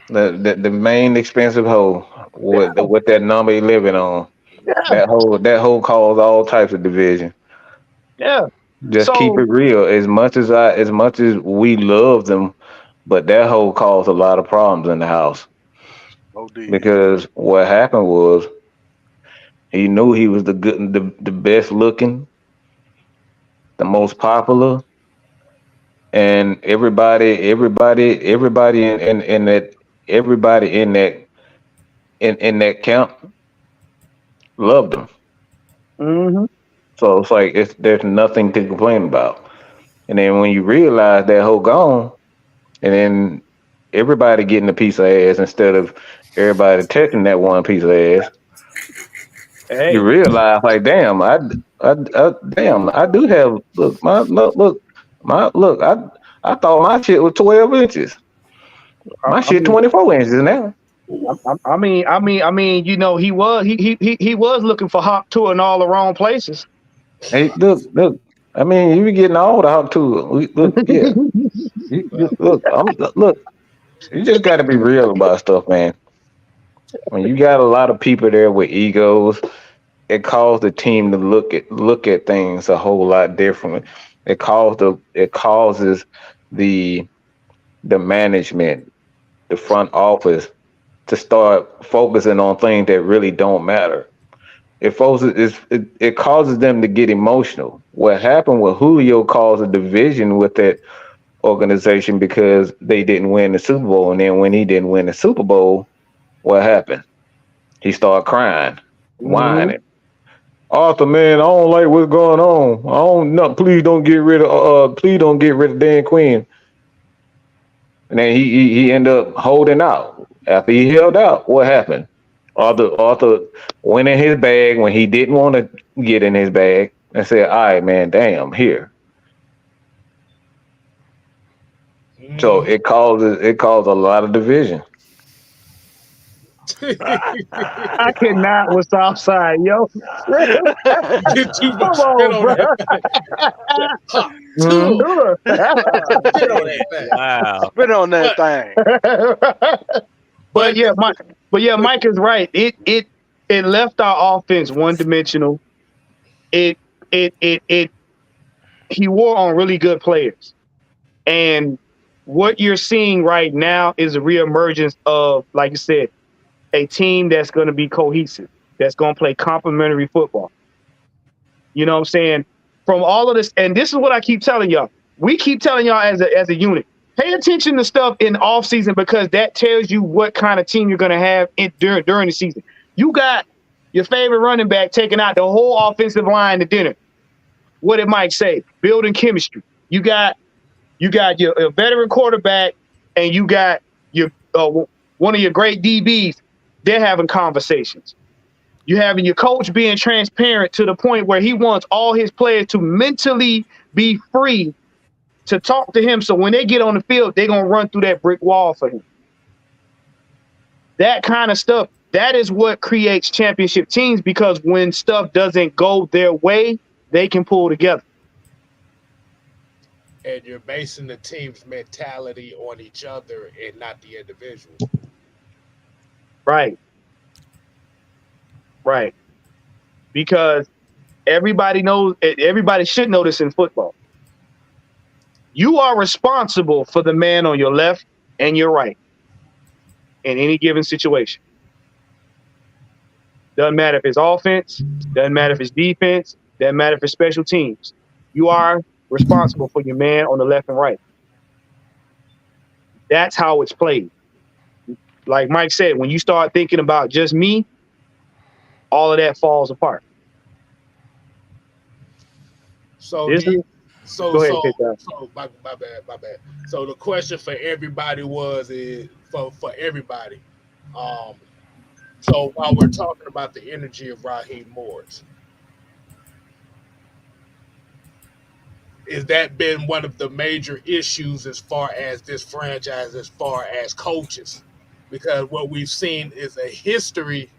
The main expensive hole with that number he living on. Yeah, That hole caused all types of division. yeah. Just keep So it real. As much as we love them, but that hole caused a lot of problems in the house. OD. Because what happened was he knew he was the best looking, the most popular, and everybody in that everybody in that camp loved him. mhm. So it's like there's nothing to complain about. And then when you realize that whole gone, and then everybody getting a piece of ass instead of everybody touching that one piece of ass, you Hey, realize like, damn, damn, I do have look. I thought my shit was 12 inches. My I shit mean, 24 inches now. I mean, he was looking for Hawk Tour in all the wrong places. Hey, look. I mean, you be getting all the hot too. Look, yeah. Look. You just got to be real about stuff, man. When you got a lot of people there with egos, it calls the team to look at things a whole lot differently. It causes the management, the front office, to start focusing on things that really don't matter. It causes them to get emotional. What happened with Julio caused a division with that organization because they didn't win the Super Bowl, and then when he didn't win the Super Bowl, what happened? He started crying, Mhm. whining. Arthur, man, I don't like what's going on. I don't no, please don't get rid of Dan Quinn. And then he ended up holding out. After he held out, what happened? Arthur went in his bag when he didn't want to get in his bag and said, all right, man, damn, here. So it caused a lot of division. I cannot with Southside, yo. Get too Come much spit on, on bro. that thing. Hot Mhm. too. Spit on that thing. Wow. Spit on that But thing. but but yeah, but Mike is right. It left our offense one dimensional. It he wore on really good players. And what you're seeing right now is a reemergence of, like you said, a team that's going to be cohesive, that's going to play complementary football. You know what I'm saying? From all of this, and this is what I keep telling y'all. We keep telling y'all as a unit, pay attention to stuff in off season because that tells you what kind of team you're going to have during the season. You got your favorite running back taking out the whole offensive line to dinner. What did Mike say? Building chemistry. You got your veteran quarterback, and you got your one of your great DBs. They're having conversations. You having your coach being transparent to the point where he wants all his players to mentally be free to talk to him. So when they get on the field, they're gonna run through that brick wall for him. That kind of stuff. That is what creates championship teams because when stuff doesn't go their way, they can pull together. and you're basing the team's mentality on each other and not the individual. Right. Right. Because everybody should know this in football. You are responsible for the man on your left and your right in any given situation. Doesn't matter if it's offense, doesn't matter if it's defense, doesn't matter if it's special teams. You are responsible for your man on the left and right. That's how it's played. Like Mike said, when you start thinking about just me, all of that falls apart. So This do you, is, go ahead, take that. so my bad. So the question for everybody is for everybody. Um, so while we're talking about the energy of Raheem Morris, is that been one of the major issues as far as this franchise, as far as coaches? Because what we've seen is a history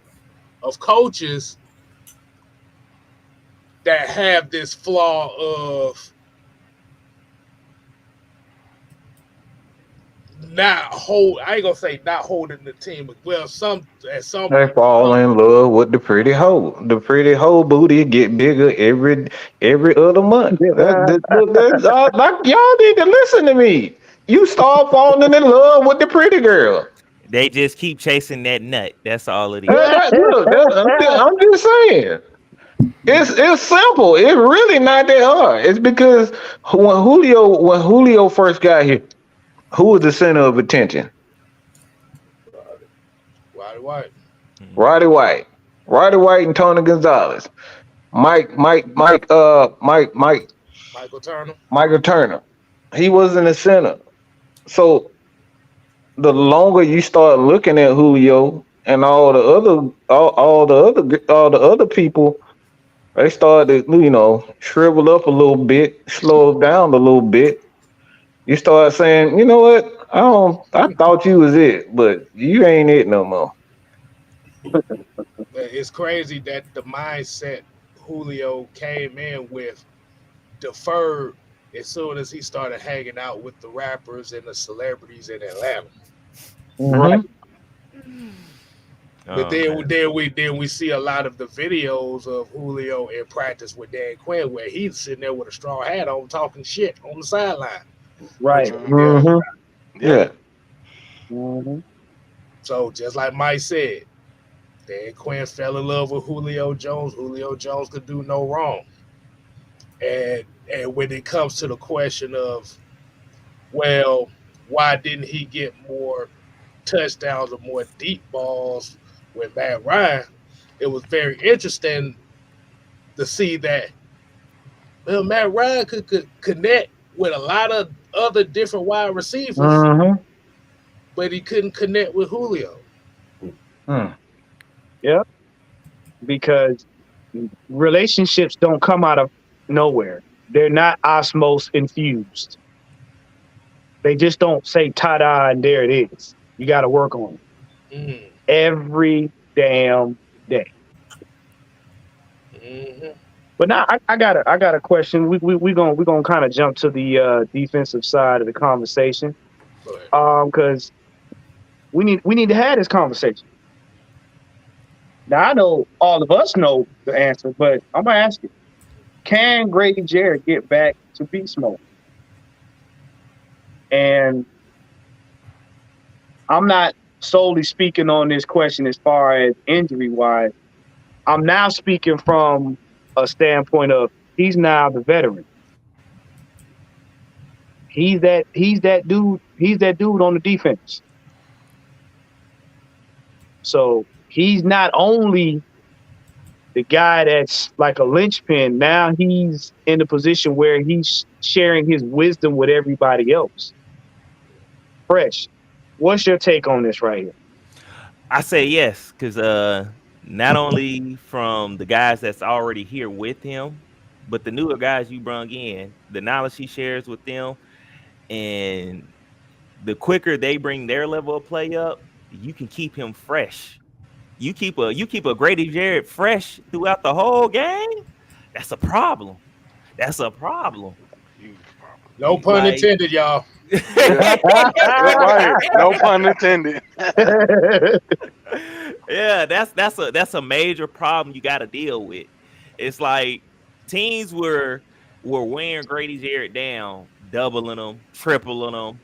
of coaches that have this flaw of I ain't gonna say not holding the team. Well, They fall in love with the pretty hoe. The pretty hoe booty get bigger every other month. Like, y'all need to listen to me. You start falling in love with the pretty girl. They just keep chasing that nut. That's all it is. I'm just saying. It's simple. It's really not that hard. It's because when Julio first got here, who was the center of attention? Roddy White. Roddy White and Tony Gonzalez. Michael Turner. Michael Turner. He wasn't a center. So the longer you start looking at Julio and all the other people, they started to, shrivel up a little bit, slow down a little bit. You start saying, you know what? I thought you was it, but you ain't it no more. It's crazy that the mindset Julio came in with deferred as soon as he started hanging out with the rappers and the celebrities in Atlanta. Right. But then we see a lot of the videos of Julio in practice with Dan Quinn where he's sitting there with a straw hat on talking shit on the sideline. Right. Yeah. So just like Mike said, Dan Quinn fell in love with Julio Jones. Julio Jones could do no wrong. And when it comes to the question of, well, why didn't he get more touchdowns or more deep balls with Matt Ryan? It was very interesting to see that, well, Matt Ryan could connect with a lot of other different wide receivers, but he couldn't connect with Julio. Yep. Because relationships don't come out of nowhere. They're not osmosis infused. They just don't say ta-da and there it is. You got to work on it every damn day. But now I got a question. We gonna kind of jump to the defensive side of the conversation, because we need to have this conversation. Now I know all of us know the answer, but I'm gonna ask you: can Grady Jarrett get back to beast mode? And I'm not solely speaking on this question as far as injury-wise. I'm now speaking from a standpoint of he's now the veteran. He's that dude. He's that dude on the defense. So he's not only the guy that's like a linchpin. Now he's in a position where he's sharing his wisdom with everybody else. Fresh, what's your take on this right here? I say yes, because not only from the guys that's already here with him, but the newer guys you brung in, the knowledge he shares with them, and the quicker they bring their level of play up, you can keep him fresh. You keep a Grady Jarrett fresh throughout the whole game. That's a problem. That's a problem. No pun intended, y'all. Right. No pun intended. Yeah, that's a major problem you got to deal with. It's like teams were wearing Grady Jarrett down, doubling him, tripling him.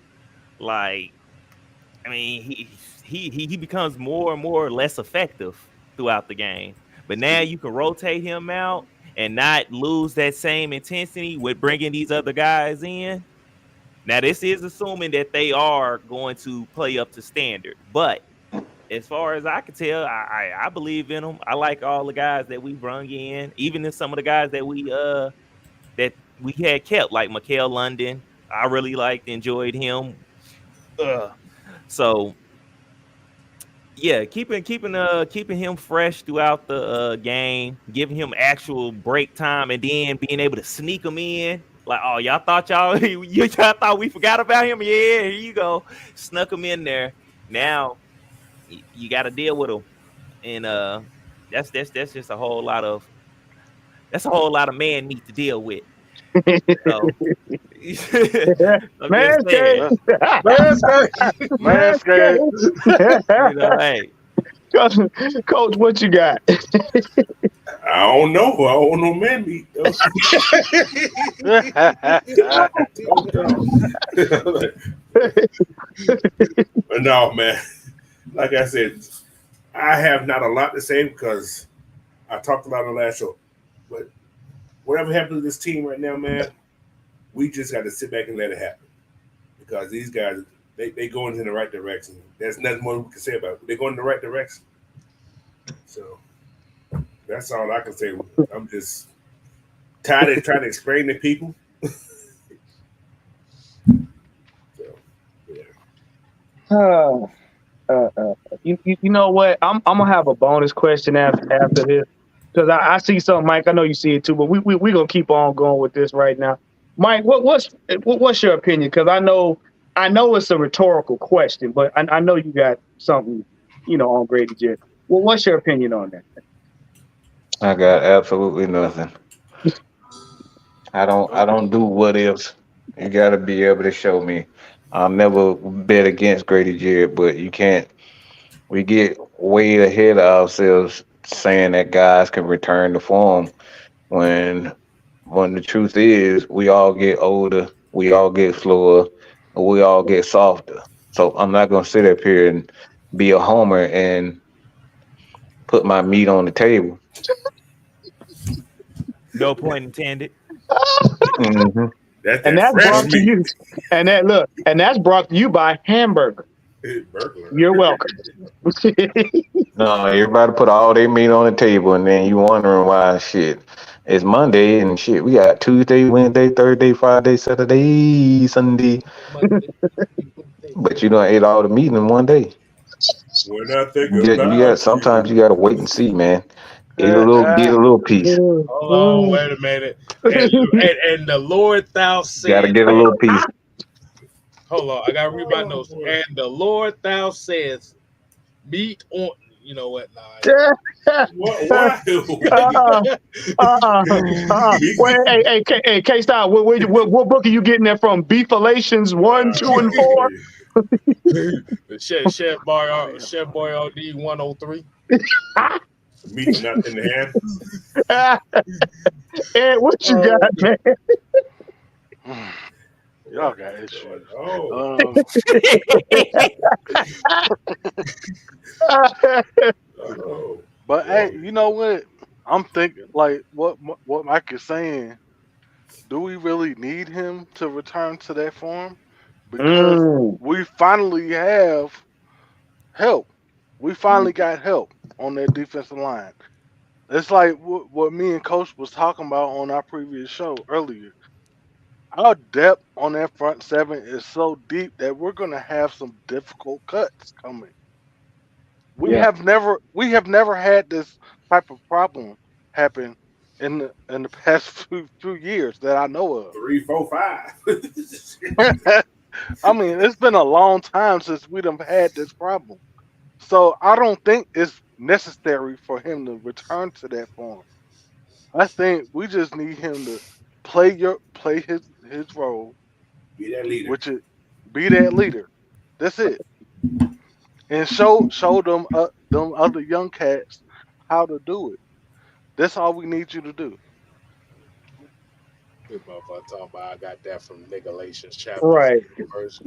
Like, I mean, he becomes more and more less effective throughout the game. But now you can rotate him out and not lose that same intensity with bringing these other guys in. Now, this is assuming that they are going to play up to standard. But as far as I can tell, I believe in them. I like all the guys that we brung in, even in some of the guys that we had kept, like Mikael London. I really enjoyed him. So yeah, keeping him fresh throughout the game, giving him actual break time, and then being able to sneak him in. Like, oh, y'all thought we forgot about him? Yeah, here you go. Snuck him in there. Now you got to deal with him, and that's just a whole lot of man meat to deal with. So, I'm just saying. Manscaped. You know, hey, Coach, what you got? I don't know. I don't know man meat though. But no, man. Like I said, I have not a lot to say because I talked about it on the last show. But whatever happens to this team right now, man, we just got to sit back and let it happen. Because these guys, they going in the right direction. There's nothing more we can say about it. They're going in the right direction. So that's all I can say. I'm just tired of trying to explain to people. So, yeah. You know what? I'm gonna have a bonus question after this because I see something, Mike. I know you see it too, but we gonna keep on going with this right now. Mike, what's your opinion? Because I know it's a rhetorical question, but I know you got something, on Grady Jarrett. Well, what's your opinion on that? I got absolutely nothing. I don't do what ifs. You got to be able to show me. I'll never bet against Grady Jarrett, but you can't. We get way ahead of ourselves saying that guys can return to form when the truth is we all get older, we all get slower, we all get softer. So I'm not gonna sit up here and be a homer and put my meat on the table. no point intended. Mm-hmm. That's brought to you. And that's brought to you by Hamburger. You're welcome. No, everybody put all their meat on the table, and then you wondering why shit. It's Monday and shit. We got Tuesday, Wednesday, Thursday, Friday, Saturday, Sunday. But you don't ate all the meat in one day. When I think Sometimes you gotta wait and see, man. Get a little piece. Hold on, wait a minute. And the Lord thou said, Gotta get a little piece. Hold on, I gotta read my notes. And the Lord thou says, meat on. You know what? Nah. What? Wait, hey, K-Style, what book are you getting that from? Beefalations 1, 2, and 4? Chef Boyardee 103. Meat not in the hand. Ed, what you got, man? Y'all got issues. But hey, you know what? I'm thinking like what Mike is saying. Do we really need him to return to that form? Because we finally have help. We finally got help on that defensive line. It's like what me and Coach was talking about on our previous show earlier. Our depth on that front seven is so deep that we're going to have some difficult cuts coming. We have never had this type of problem happen in the past few years that I know of. 3, 4, 5. I mean, it's been a long time since we've had this problem. So I don't think it's necessary for him to return to that form. I think we just need him to play his role. Be that leader. Which is be that leader. That's it. And show them other young cats how to do it. That's all we need you to do. This motherfucker talking about I got that from Galatians chapter Right. 4, verse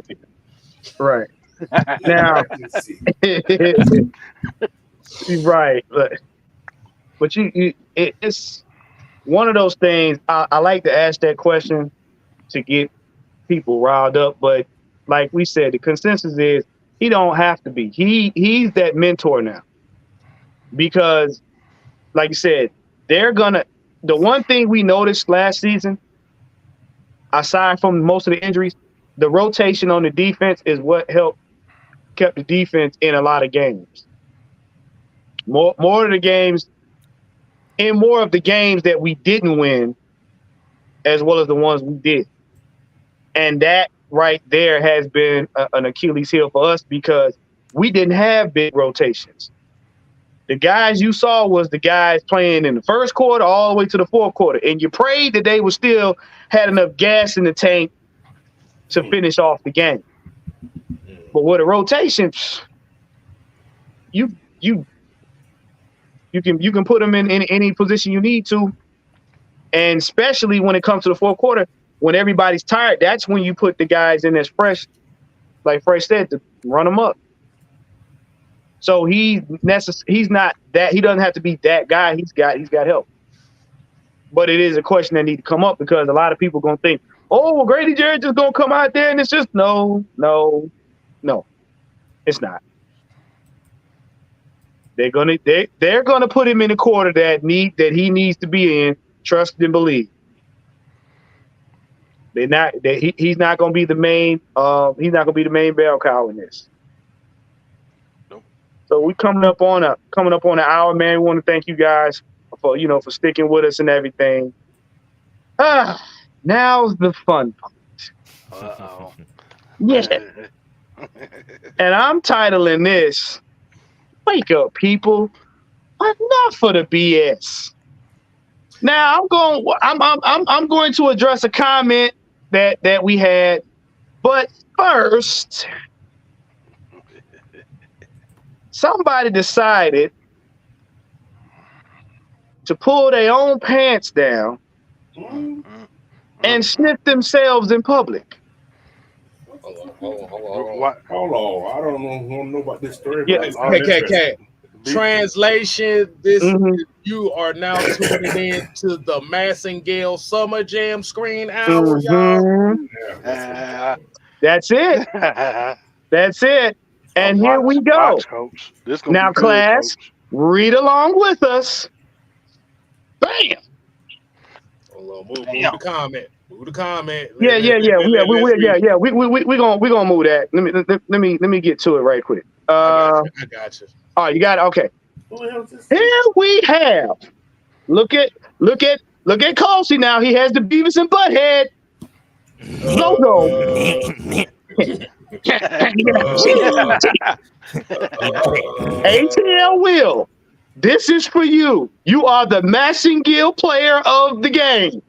60. Right. Now, right, but it's one of those things. I like to ask that question to get people riled up, but like we said, the consensus is he don't have to be. He's that mentor now, because, like you said, the one thing we noticed last season, aside from most of the injuries, the rotation on the defense is what kept the defense in a lot of games. More of the games, and more of the games that we didn't win, as well as the ones we did. And that right there has been an Achilles heel for us because we didn't have big rotations. The guys you saw was the guys playing in the first quarter all the way to the fourth quarter, and you prayed that they would still had enough gas in the tank to finish off the game. But with a rotation, you can put them in any position you need to, and especially when it comes to the fourth quarter, when everybody's tired, that's when you put the guys in as fresh, like Fresh said, to run them up. So he's not that, he doesn't have to be that guy. He's got help. But it is a question that need to come up because a lot of people gonna think, oh, well, Grady Jarrett just gonna come out there and it's just no, it's not. They're gonna put him in a quarter that he needs to be in. Trust and believe. He's not gonna be the main. He's not gonna be the main bell cow in this. So we coming up on an hour, man. We want to thank you guys for sticking with us and everything. Now's the fun part. Uh-oh. Yeah. And I'm titling this "Wake Up, People! Enough for the BS." Now I'm going to address a comment that we had, but first, somebody decided to pull their own pants down and sniff themselves in public. Hold on. I don't know about this story. Yeah. Okay. Translation: you are now tuning in to the Massengale Summer Jam Screen Hour, y'all. That's it. That's it. And here we go. Now, class, read along with us. Bam. Move the comment. Move the comment. Yeah. We gonna move that. Let me get to it right quick. I got you. Oh, you got it. Okay. Here we have. Look at Colsey now. He has the Beavis and Butthead logo. ATL Will, this is for you. You are the Massengale player of the game.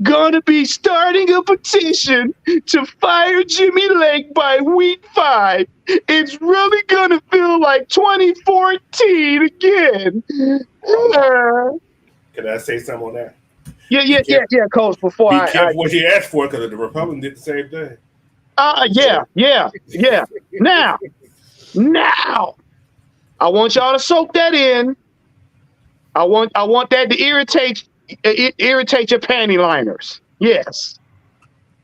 Gonna be starting a petition to fire Jimmy Lake by week 5. It's really gonna feel like 2014 again. Can I say something on that? Yeah, Coach. Before be careful what you asked for, because the Republicans did the same thing. Yeah. Now, I want y'all to soak that in. I want that to irritate your panty liners. Yes.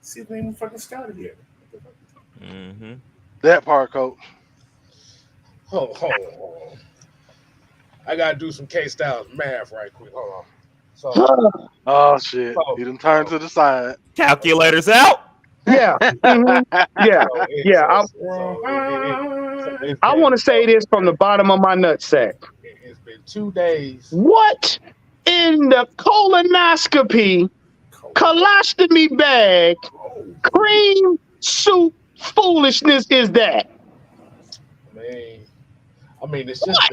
See if they even fucking started yet. That part, Coach. Hold on. I gotta do some K-Styles math right quick. Hold on. So, oh shit! You done turned to the side. Calculators out. Yeah. I want to say this from the bottom of my nutsack. It's been 2 days. What in the colonoscopy, colostomy bag, cream soup foolishness is that? I mean, it's just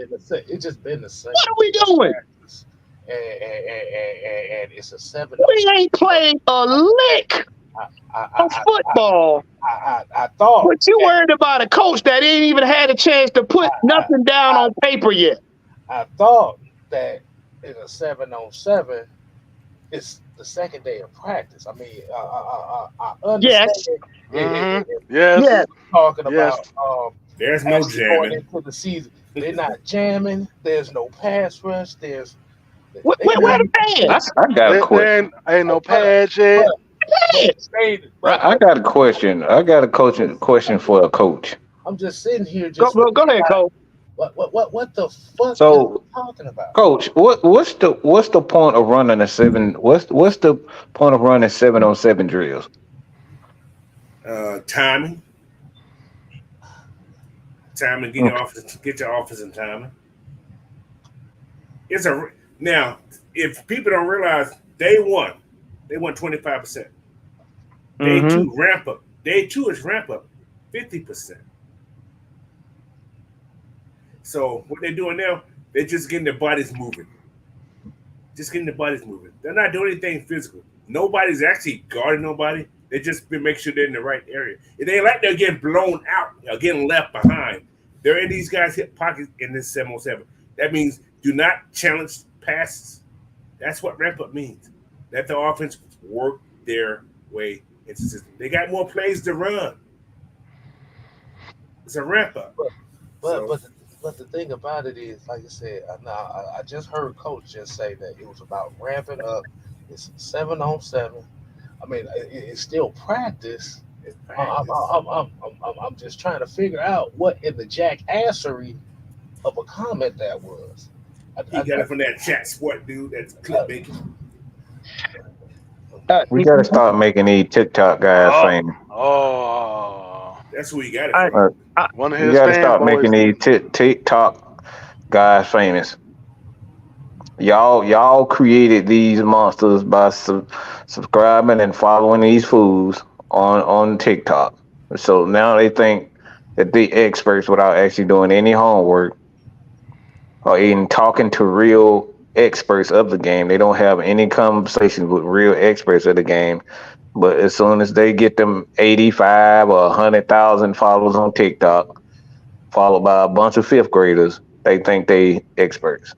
been the same. What are we doing? And it's a 7. We ain't playing a lick of football. I thought. But you worried about a coach that ain't even had a chance to put nothing down on paper yet. I thought that in a 7-on-7, it's the second day of practice. I mean, I understand. Yes. Talking about there's no jamming into the season. They're not jamming. There's no pass rush. Where the pads? I got a question. Ain't no pads yet. I got a question. I got a question for a coach. I'm just sitting here. Go ahead, Coach. What the fuck so, are you talking about? Coach, what's the point of running a 7? What's the point of running 7-on-7 drills? Timing. Get your office in timing. Now, if people don't realize, day 1, they won 25%. Day 2, ramp up. Day 2 is ramp up 50%. So what they're doing now, they're just getting their bodies moving. Just getting their bodies moving. They're not doing anything physical. Nobody's actually guarding nobody. They just been make sure they're in the right area. It ain't like they're getting blown out or getting left behind. They're in these guys' hip pockets in this 7-on-7. That means do not challenge passes. That's what ramp up means. Let the offense work their way into the system. They got more plays to run. It's a ramp up. But the thing about it is, like I said, I just heard Coach just say that it was about ramping up. It's 7-on-7. I mean, it's still practice. I'm just trying to figure out what in the jackassery of a comment that was. He got it from that chat sport dude that's clickbait. We gotta start making these TikTok guys famous. Oh, that's who he got it from. One of You his gotta start making fanboys. these TikTok guys famous. Y'all created these monsters by subscribing and following these fools on TikTok. So now they think that they experts without actually doing any homework or even talking to real experts of the game. They don't have any conversations with real experts of the game. But as soon as they get them 85 or 100,000 followers on TikTok, followed by a bunch of fifth graders, they think they experts.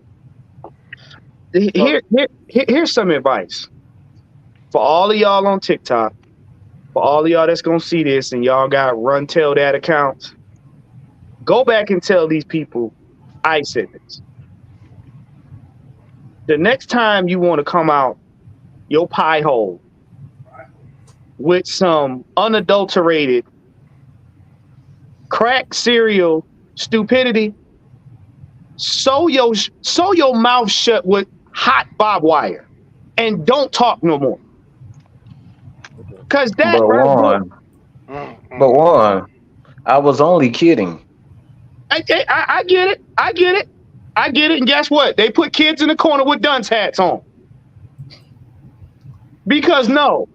Here's some advice for all of y'all on TikTok, for all of y'all that's gonna see this and y'all got run tell that accounts. Go back and tell these people I said this. The next time you want to come out your pie hole with some unadulterated crack cereal stupidity, sew your mouth shut with hot barbed wire and don't talk no more. Cause that But one, I was only kidding. I get it. I get it. And guess what? They put kids in the corner with dunce hats on. Because no.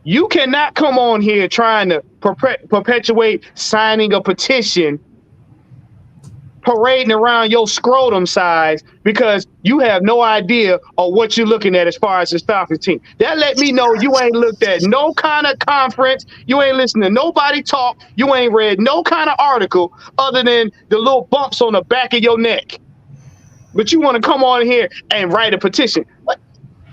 You cannot come on here trying to perpetuate signing a petition, parading around your scrotum size because you have no idea of what you're looking at as far as the Falcons team. That let me know you ain't looked at no kind of conference. You ain't listened to nobody talk. You ain't read no kind of article other than the little bumps on the back of your neck. But you want to come on here and write a petition. What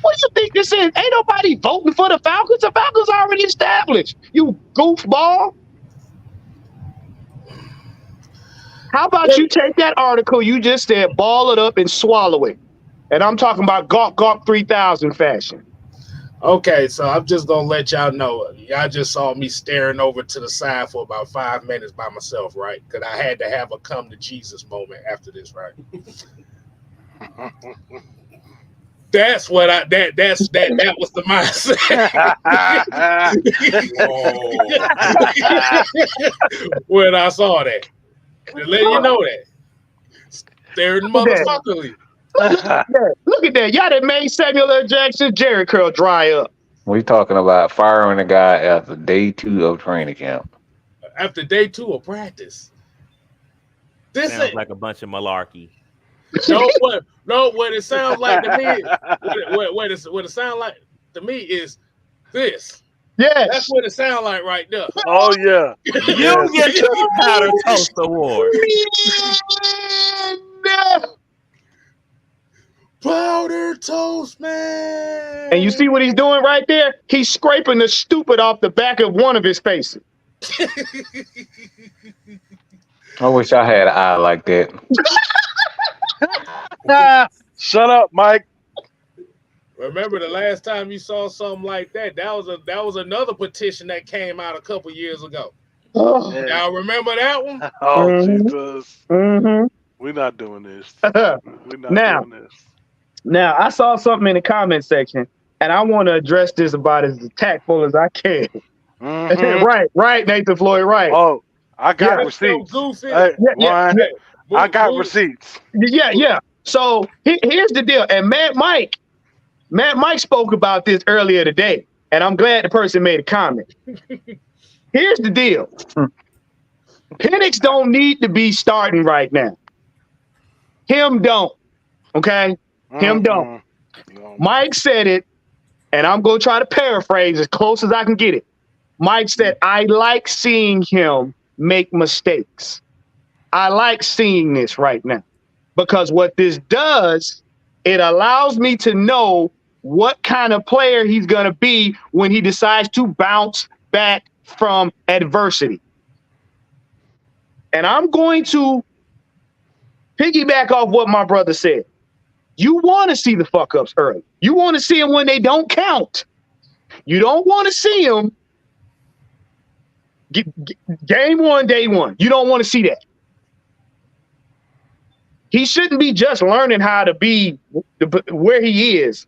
do you think this is? Ain't nobody voting for the Falcons. The Falcons already established. You goofball. How about you take that article you just said, ball it up and swallow it? And I'm talking about Gawk 3000 fashion. Okay, so I'm just going to let y'all know. Y'all just saw me staring over to the side for about 5 minutes by myself, right? Because I had to have a come to Jesus moment after this, right? That's what that was the mindset. When I saw that. To let you know that. Staring motherfuckerly. Look at that. Y'all that made Samuel L. Jackson's Jerry curl dry up. We talking about firing a guy after day 2 of training camp. After day 2 of practice. This sounds like a bunch of malarkey. What it sounds like to me, what it sounds like to me is this. Yes. That's what it sounds like right there. Oh yeah. You get your powder toast award. Powder toast, man. And you see what he's doing right there? He's scraping the stupid off the back of one of his faces. I wish I had an eye like that. Shut up, Mike. Remember the last time you saw something like that? That was another petition that came out a couple years ago. Oh. Y'all remember that one? Oh, Jesus. Mm-hmm. We're not doing this. We're not doing this. Now, I saw something in the comment section, and I want to address this about as tactful as I can. Mm-hmm. Right, Nathan Floyd, right. Oh, I got receipts. Hey, I got receipts. Yeah. So here's the deal. And Matt Mike spoke about this earlier today, and I'm glad the person made a comment. Here's the deal. Penix don't need to be starting right now. Him don't. Okay? Him don't. Mike said it, and I'm going to try to paraphrase as close as I can get it. Mike said, I like seeing him make mistakes. I like seeing this right now. Because what this does, it allows me to know what kind of player he's going to be when he decides to bounce back from adversity. And I'm going to piggyback off what my brother said. You want to see the fuck-ups early. You want to see them when they don't count. You don't want to see them game one, day one. You don't want to see that. He shouldn't be just learning how to be where he is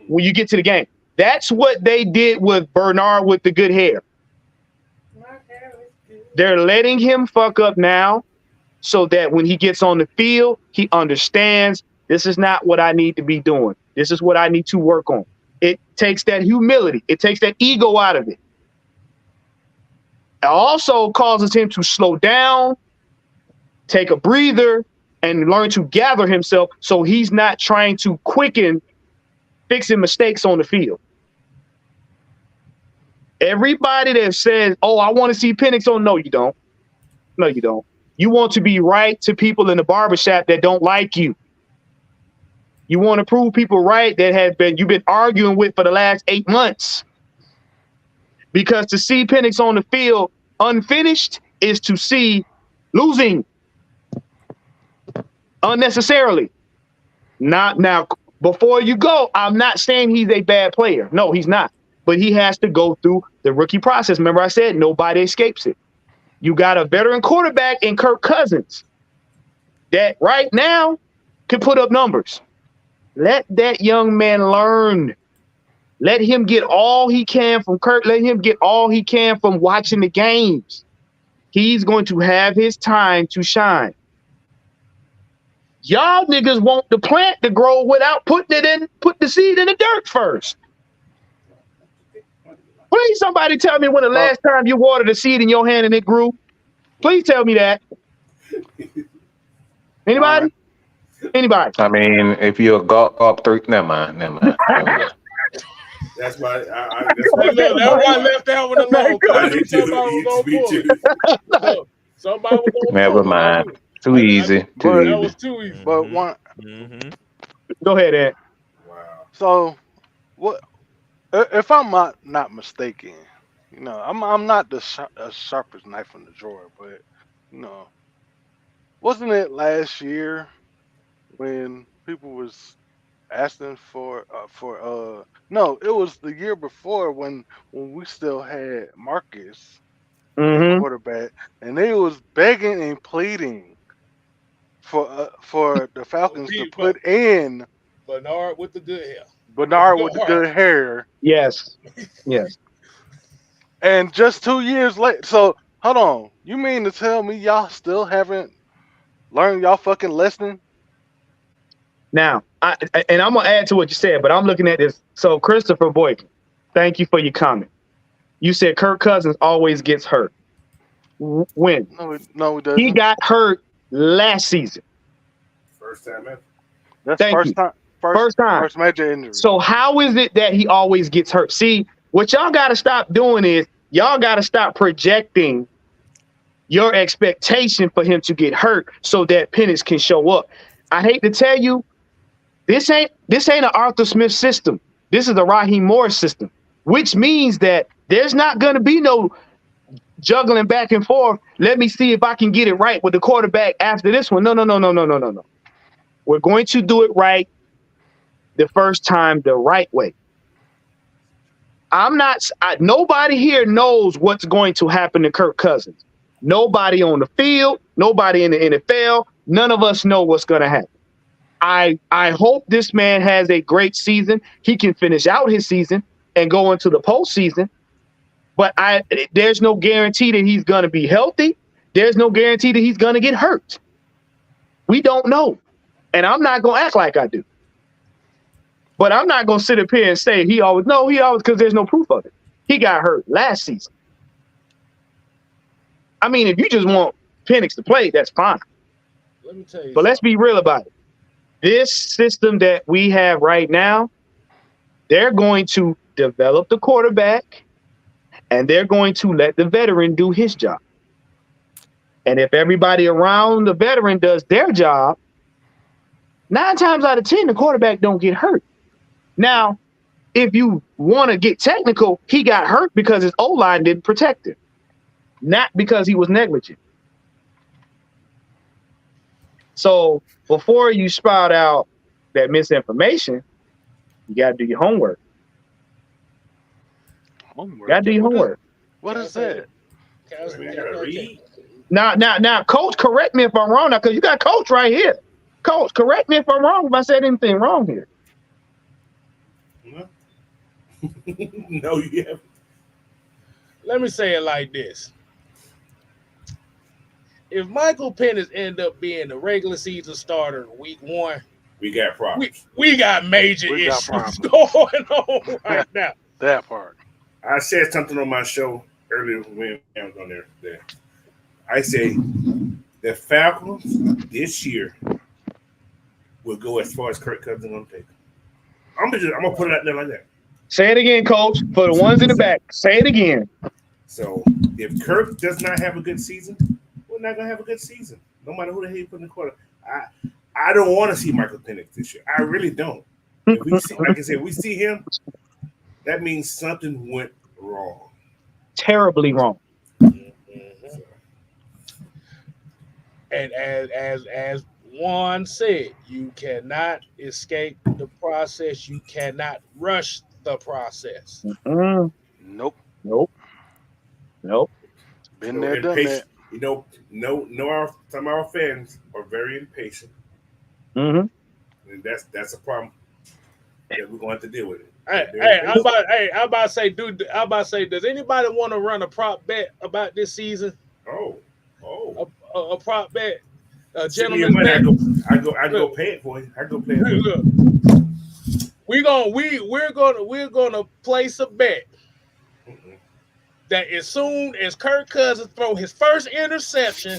when you get to the game. That's what they did with Bernard with the good hair. They're letting him fuck up now so that when he gets on the field, he understands this is not what I need to be doing. This is what I need to work on. It takes that humility. It takes that ego out of it. It also causes him to slow down, take a breather, and learn to gather himself so he's not trying to quicken fixing mistakes on the field. Everybody that says, oh, I want to see Penix on, no, you don't. No, you don't. You want to be right to people in the barbershop that don't like you. You want to prove people right that you've been arguing with for the last 8 months. Because to see Penix on the field unfinished is to see losing unnecessarily. Not now, before you go, I'm not saying he's a bad player. No, he's not. But he has to go through the rookie process. Remember I said nobody escapes it. You got a veteran quarterback in Kirk Cousins that right now can put up numbers. Let that young man learn. Let him get all he can from Kirk. Let him get all he can from watching the games. He's going to have his time to shine. Y'all niggas want the plant to grow without put the seed in the dirt first. Please, somebody tell me when the last time you watered a seed in your hand and it grew. Please tell me that. Anybody? Anybody? I mean, if you're a golf three, never mind. That's why that's why I left that one alone. Somebody was going never mind. Too easy. That was too easy. But one. Go ahead, Ed. Wow. So, what? If I'm not mistaken, you know, I'm not the sharpest knife in the drawer, but you know, wasn't it last year when people was asking for no, it was the year before when we still had Marcus quarterback, and they was begging and pleading for the Falcons to put in Bernard with the good hair. Bernard with the good hair. Yes. Yes. And just 2 years later, so hold on. You mean to tell me y'all still haven't learned y'all fucking lesson? Now, I'm gonna add to what you said, but I'm looking at this. So, Christopher Boykin, thank you for your comment. You said Kirk Cousins always gets hurt. When? No, he doesn't. He got hurt last season. First time ever. That's Thank first you. time. First major injury. So how is it that he always gets hurt? See, what y'all got to stop doing is y'all got to stop projecting your expectation for him to get hurt so that Penix can show up. I hate to tell you, this ain't an Arthur Smith system. This is a Raheem Morris system, which means that there's not going to be no juggling back and forth. Let me see if I can get it right with the quarterback after this one. No. We're going to do it right the first time the right way. Nobody here knows what's going to happen to Kirk Cousins. Nobody on the field, nobody in the NFL, none of us know what's going to happen. I hope this man has a great season. He can finish out his season and go into the postseason. But there's no guarantee that he's going to be healthy. There's no guarantee that he's going to get hurt. We don't know. And I'm not going to act like I do. But I'm not going to sit up here and say he always, because there's no proof of it. He got hurt last season. I mean, if you just want Penix to play, that's fine. Let me tell you. But let's be real about it. This system that we have right now, they're going to develop the quarterback, and they're going to let the veteran do his job. And if everybody around the veteran does their job, 9 times out of 10, the quarterback don't get hurt. Now, if you want to get technical, he got hurt because his O-line didn't protect him, not because he was negligent. So before you spout out that misinformation, you got to do your homework. You got to do your homework. What is that? Now, Coach, correct me if I'm wrong now, because you got Coach right here. Coach, correct me if I'm wrong if I said anything wrong here. No, you haven't. Let me say it like this. If Michael Penix end up being the regular season starter in week 1, we got problems. We got major issues going on right now. That part. I said something on my show earlier when I was on there. I say the Falcons this year will go as far as Kirk Cousins on paper. I'm gonna put it out there like that. Say it again, Coach. For the ones in the back, say it again. So if Kirk does not have a good season, we're not gonna have a good season. No matter who the hell you put in the quarter. I don't want to see Michael Penix this year. I really don't. If we see, like I said, we see him, that means something went wrong. Terribly wrong. Mm-hmm. And as Juan said, you cannot escape the process. You cannot rush the process. Mm-hmm. Nope. Been there, done that. You know, some of our fans are very impatient. Mm-hmm. And that's a problem that we're going to have to deal with it. I'm about to say, does anybody want to run a prop bet about this season? A prop bet. Gentlemen, I go pay it for you. I go pay it for you. Look, we're gonna place a bet that as soon as Kirk Cousins throw his first interception,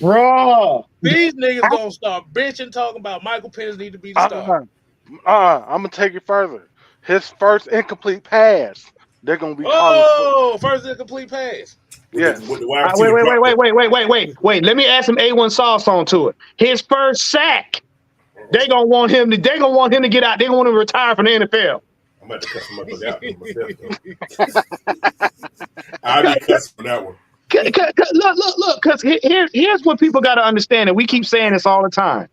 bro, these niggas gonna start bitching, talking about Michael Penix need to be the starter. I'm gonna take it further. His first incomplete pass, they're gonna be calling. First incomplete pass. Yes. Wait. Let me add some A1 sauce onto it. His first sack, they gonna want him to get out. They gonna want him to retire from the NFL. I'm about to cut some myself. I'll be cussing for that one. Look, because here's what people got to understand, and we keep saying this all the time.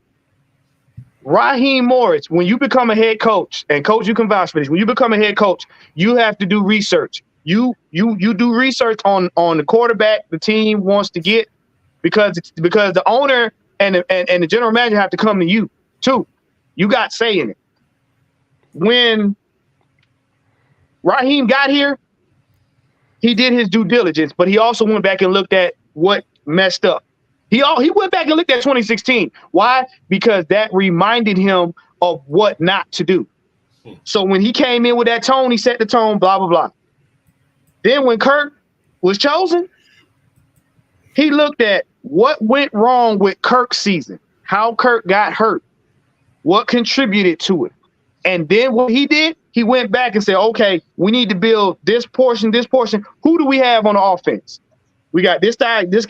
Raheem Morris, when you become a head coach, and Coach, you can vouch for this, when you become a head coach, you have to do research. You do research on the quarterback the team wants to get, because the owner and the general manager have to come to you too. You got say in it. When Raheem got here, he did his due diligence, but he also went back and looked at what messed up. He went back and looked at 2016. Why? Because that reminded him of what not to do. So when he came in with that tone, he set the tone, blah, blah, blah. Then when Kirk was chosen, he looked at what went wrong with Kirk's season, how Kirk got hurt, what contributed to it. And then what he did, he went back and said, okay, we need to build this portion. Who do we have on the offense? We got this guy, and this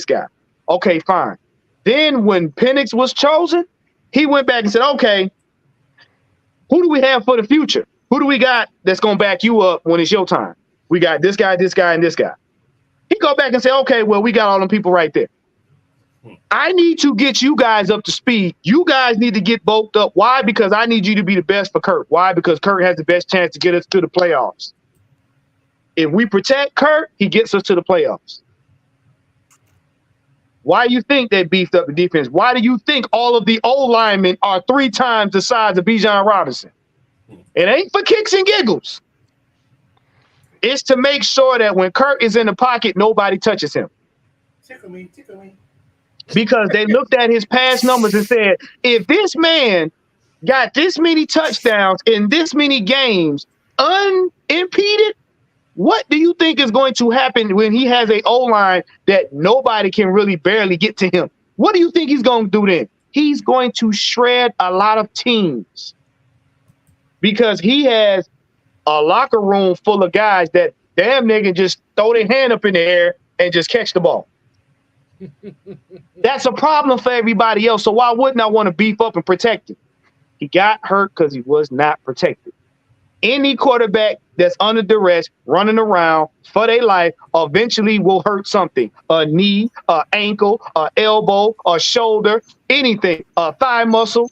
guy. Okay, fine. Then when Penix was chosen, he went back and said, okay, who do we have for the future? Who do we got that's going to back you up when it's your time? We got this guy, and this guy. He go back and say, okay, well, we got all them people right there. I need to get you guys up to speed. You guys need to get bulked up. Why? Because I need you to be the best for Kirk. Why? Because Kirk has the best chance to get us to the playoffs. If we protect Kirk, he gets us to the playoffs. Why do you think they beefed up the defense? Why do you think all of the old linemen are 3 times the size of Bijan Robinson? It ain't for kicks and giggles. It's to make sure that when Kirk is in the pocket, nobody touches him. Tickle me. Because they looked at his past numbers and said, if this man got this many touchdowns in this many games unimpeded, What do you think is going to happen when he has a O-line that nobody can really barely get to him? What do you think he's going to do then? He's going to shred a lot of teams because he has a locker room full of guys that damn nigga just throw their hand up in the air and just catch the ball. That's a problem for everybody else. So why wouldn't I want to beef up and protect him? He got hurt because he was not protected. Any quarterback that's under duress, running around for their life, eventually will hurt something. A knee, an ankle, an elbow, a shoulder, anything, a thigh muscle.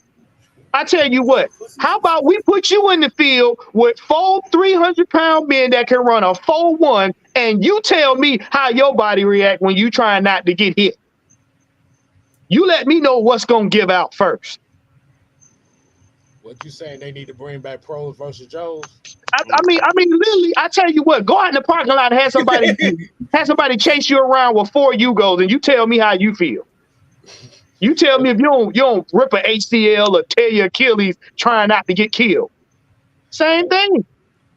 I tell you what, how about we put you in the field with 4 300-pound men that can run a 4.1, and you tell me how your body react when you try not to get hit. You let me know what's going to give out first. What you saying? They need to bring back pros versus Joes? I mean, literally, I tell you what, go out in the parking lot and have somebody chase you around with 4 Yugos, and you tell me how you feel. You tell me if you don't rip an ACL or tear your Achilles trying not to get killed. Same thing.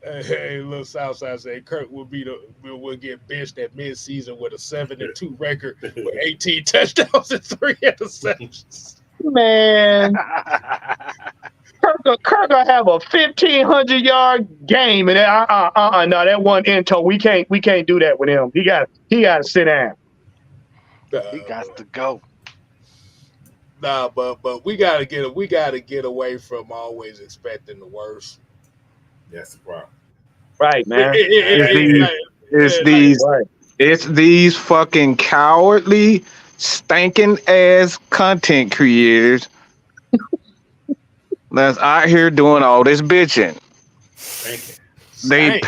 Hey, little Southside say Kirk will get benched at midseason with a 7-2 record with 18 touchdowns and 3 interceptions. Man, Kirk will have a 1,500-yard game, and no, that one into we can't do that with him. He got to sit down. He got to go. Nah, but we gotta get away from always expecting the worst. That's the problem. Right, man. It's these fucking cowardly, stinking ass content creators that's out here doing all this bitching. They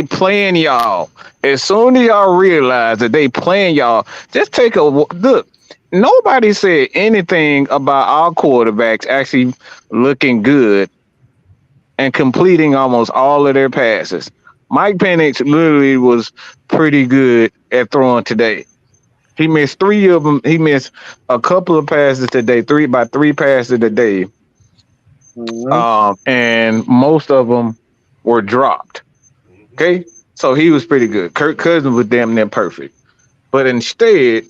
playing y'all. As soon as y'all realize that they playing y'all, just take a look. Nobody said anything about our quarterbacks actually looking good and completing almost all of their passes. Mike Penix literally was pretty good at throwing today. He missed 3 of them. He missed a couple of passes today, 3 passes today. Mm-hmm. And most of them were dropped. Okay? So he was pretty good. Kirk Cousins was damn near perfect. But instead,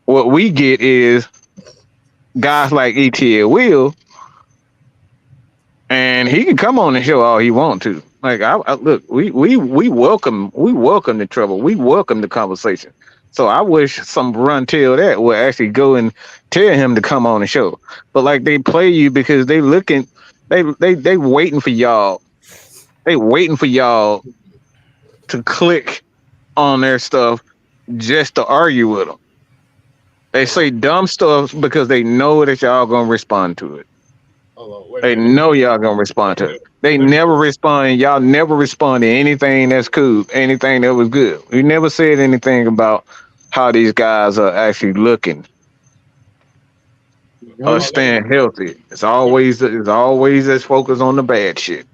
what we get is guys like ETL Will, and he can come on the show all he want to. Like, I look, we welcome the trouble. We welcome the conversation. So I wish some run tail that would actually go and tell him to come on the show. But like, they play you because they waiting for y'all. They waiting for y'all to click on their stuff just to argue with them. They say dumb stuff because they know that y'all gonna respond to it. They know y'all gonna respond to it. They never respond. Y'all never respond to anything that's cool, anything that was good. We never said anything about how these guys are actually looking or staying healthy. It's always as focused on the bad shit.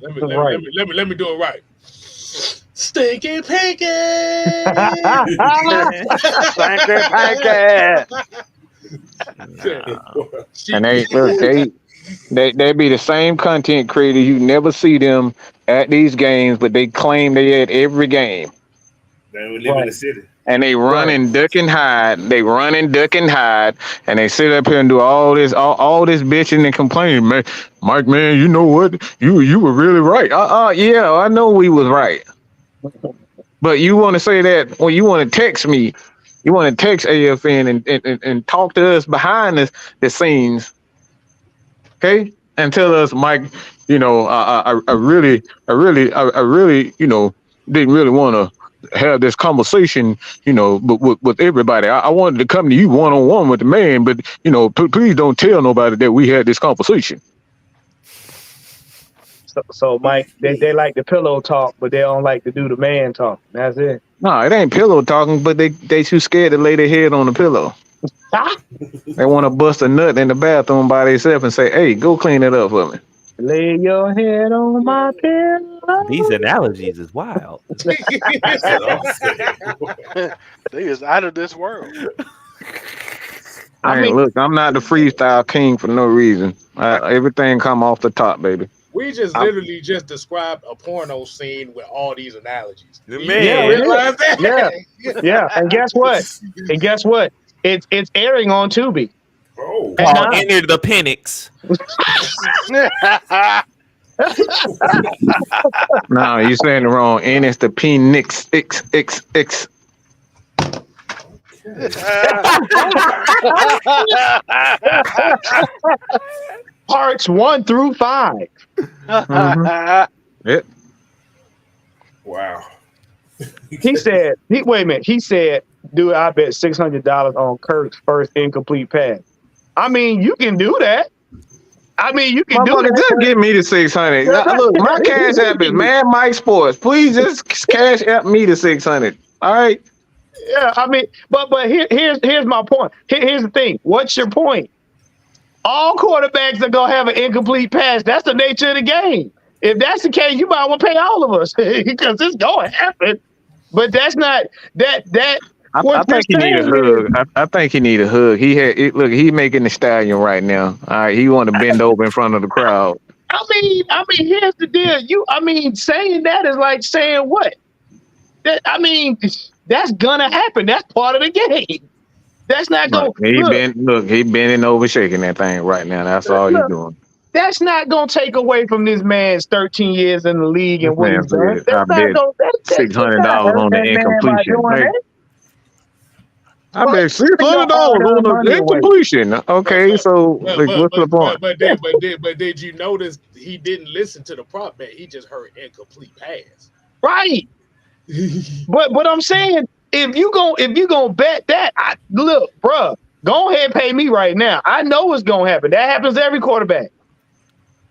Let me do it right. Stinky Pinky! Stinky Pinky! And they be the same content creators. You never see them at these games, but they claim they at every game. They would live in the city. And they run and duck and hide. They run and duck and hide. And they sit up here and do all this bitching and complaining. Man, Mike, man, you know what? You were really right. Yeah, I know we was right. But you want to say that when you want to text me, you want to text AFN and talk to us behind the scenes, okay? And tell us, Mike, you know, I really, you know, didn't really want to have this conversation, you know, with everybody. I wanted to come to you one-on-one with the man, but, you know, please don't tell nobody that we had this conversation. So Mike, they like the pillow talk, but they don't like to do the man talk. That's it. No, it ain't pillow talking, but they too scared to lay their head on the pillow. They want to bust a nut in the bathroom by themselves and say, "Hey, go clean it up for me." Lay your head on my pillow. These analogies is wild. They is out of this world. I mean, look, I'm not the freestyle king for no reason. Everything come off the top, baby. We just literally just described a porno scene with all these analogies. Man, realize that? Yeah. And guess what? It's airing on Tubi. Oh, enter the Penix. No, you're saying it wrong. And it's the Penix XXX. Parts 1 through 5. Mm-hmm. Yep. wow. He said, dude, I bet $600 on Kirk's first incomplete pass. I mean, you can do that. I mean, you can do that. Just give me the 600. Look, my cash app is Mad Mike Sports. Please just cash app me the 600. All right. Yeah, I mean, but here's my point. Here's the thing. What's your point? All quarterbacks are gonna have an incomplete pass. That's the nature of the game. If that's the case, you might want to pay all of us because it's gonna happen. But that's not that. I think he need a hug. I think he need a hug. Look, he making the stallion right now. All right, he want to bend over in front of the crowd. I mean, here's the deal. Saying that is like saying what? That's gonna happen. That's part of the game. That's not going. He bending over, shaking that thing right now. That's all he's doing. That's not gonna take away from this man's 13 years in the league and what he's done. I bet $600 on the incompletion. I bet $600 on the incompletion. Okay, so what's the point? But did you notice he didn't listen to the prop bet? He just heard incomplete pass. Right. but I'm saying if you gonna bet that, look, bro, go ahead and pay me right now. I know what's gonna happen. That happens to every quarterback.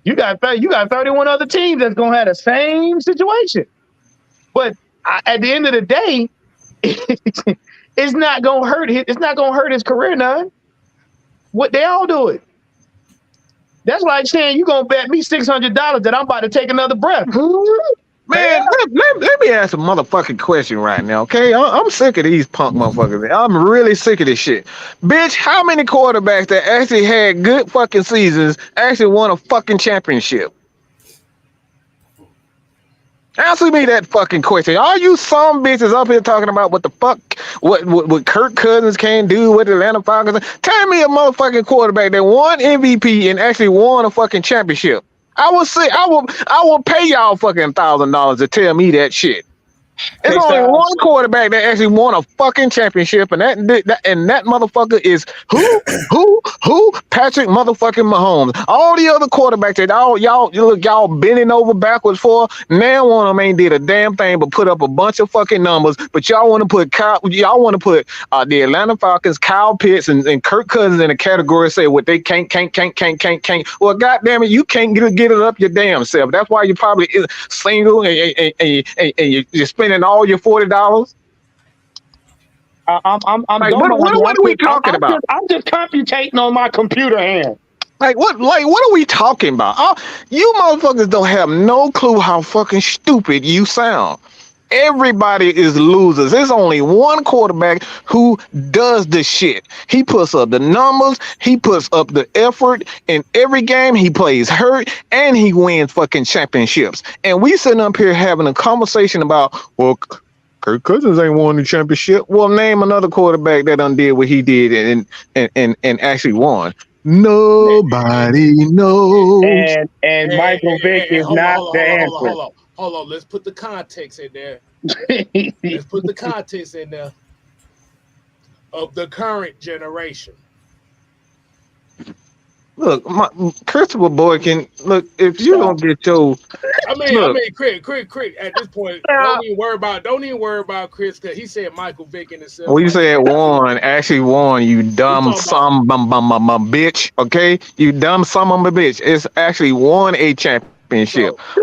You got 31 other teams that's gonna have the same situation. But at the end of the day, it's not gonna hurt. It's not gonna hurt his career none. What they all do it. That's like saying you gonna bet me $600 that I'm about to take another breath. Man, let me ask a motherfucking question right now, okay? I'm sick of these punk motherfuckers. I'm really sick of this shit. Bitch, how many quarterbacks that actually had good fucking seasons actually won a fucking championship? Answer me that fucking question. Are you some bitches up here talking about what the fuck, what Kirk Cousins can't do, what the Atlanta Falcons? Tell me a motherfucking quarterback that won MVP and actually won a fucking championship. I will pay y'all fucking $1,000 to tell me that shit. There's only one quarterback that actually won a fucking championship, and that motherfucker is who? Patrick motherfucking Mahomes. All the other quarterbacks that y'all bending over backwards for, now one of them ain't did a damn thing but put up a bunch of fucking numbers. But y'all want to put the Atlanta Falcons, Kyle Pitts, and Kirk Cousins in a category, say what they can't. Well, goddamn it, you can't get it up your damn self. That's why you probably single and you're spending all your $40. What are we talking about? I'm just computating on my computer hand. What are we talking about? You motherfuckers don't have no clue how fucking stupid you sound. Everybody is losers. There's only one quarterback who does the shit. He puts up the numbers, he puts up the effort in every game, he plays hurt, and he wins fucking championships. And we sitting up here having a conversation about, well, Kirk Cousins ain't won the championship. Well, name another quarterback that undid what he did and actually won. Nobody knows. And Michael Vick is not the answer. Hold on, let's put the context in there. Of the current generation. Look, Christopher Boykin, look, if you don't get your... I mean, Crick, at this point, don't even worry about Chris, because he said Michael Vick in himself. Well, you said actually won, you dumb bitch, okay? You dumb son of a bitch. It's actually won a championship.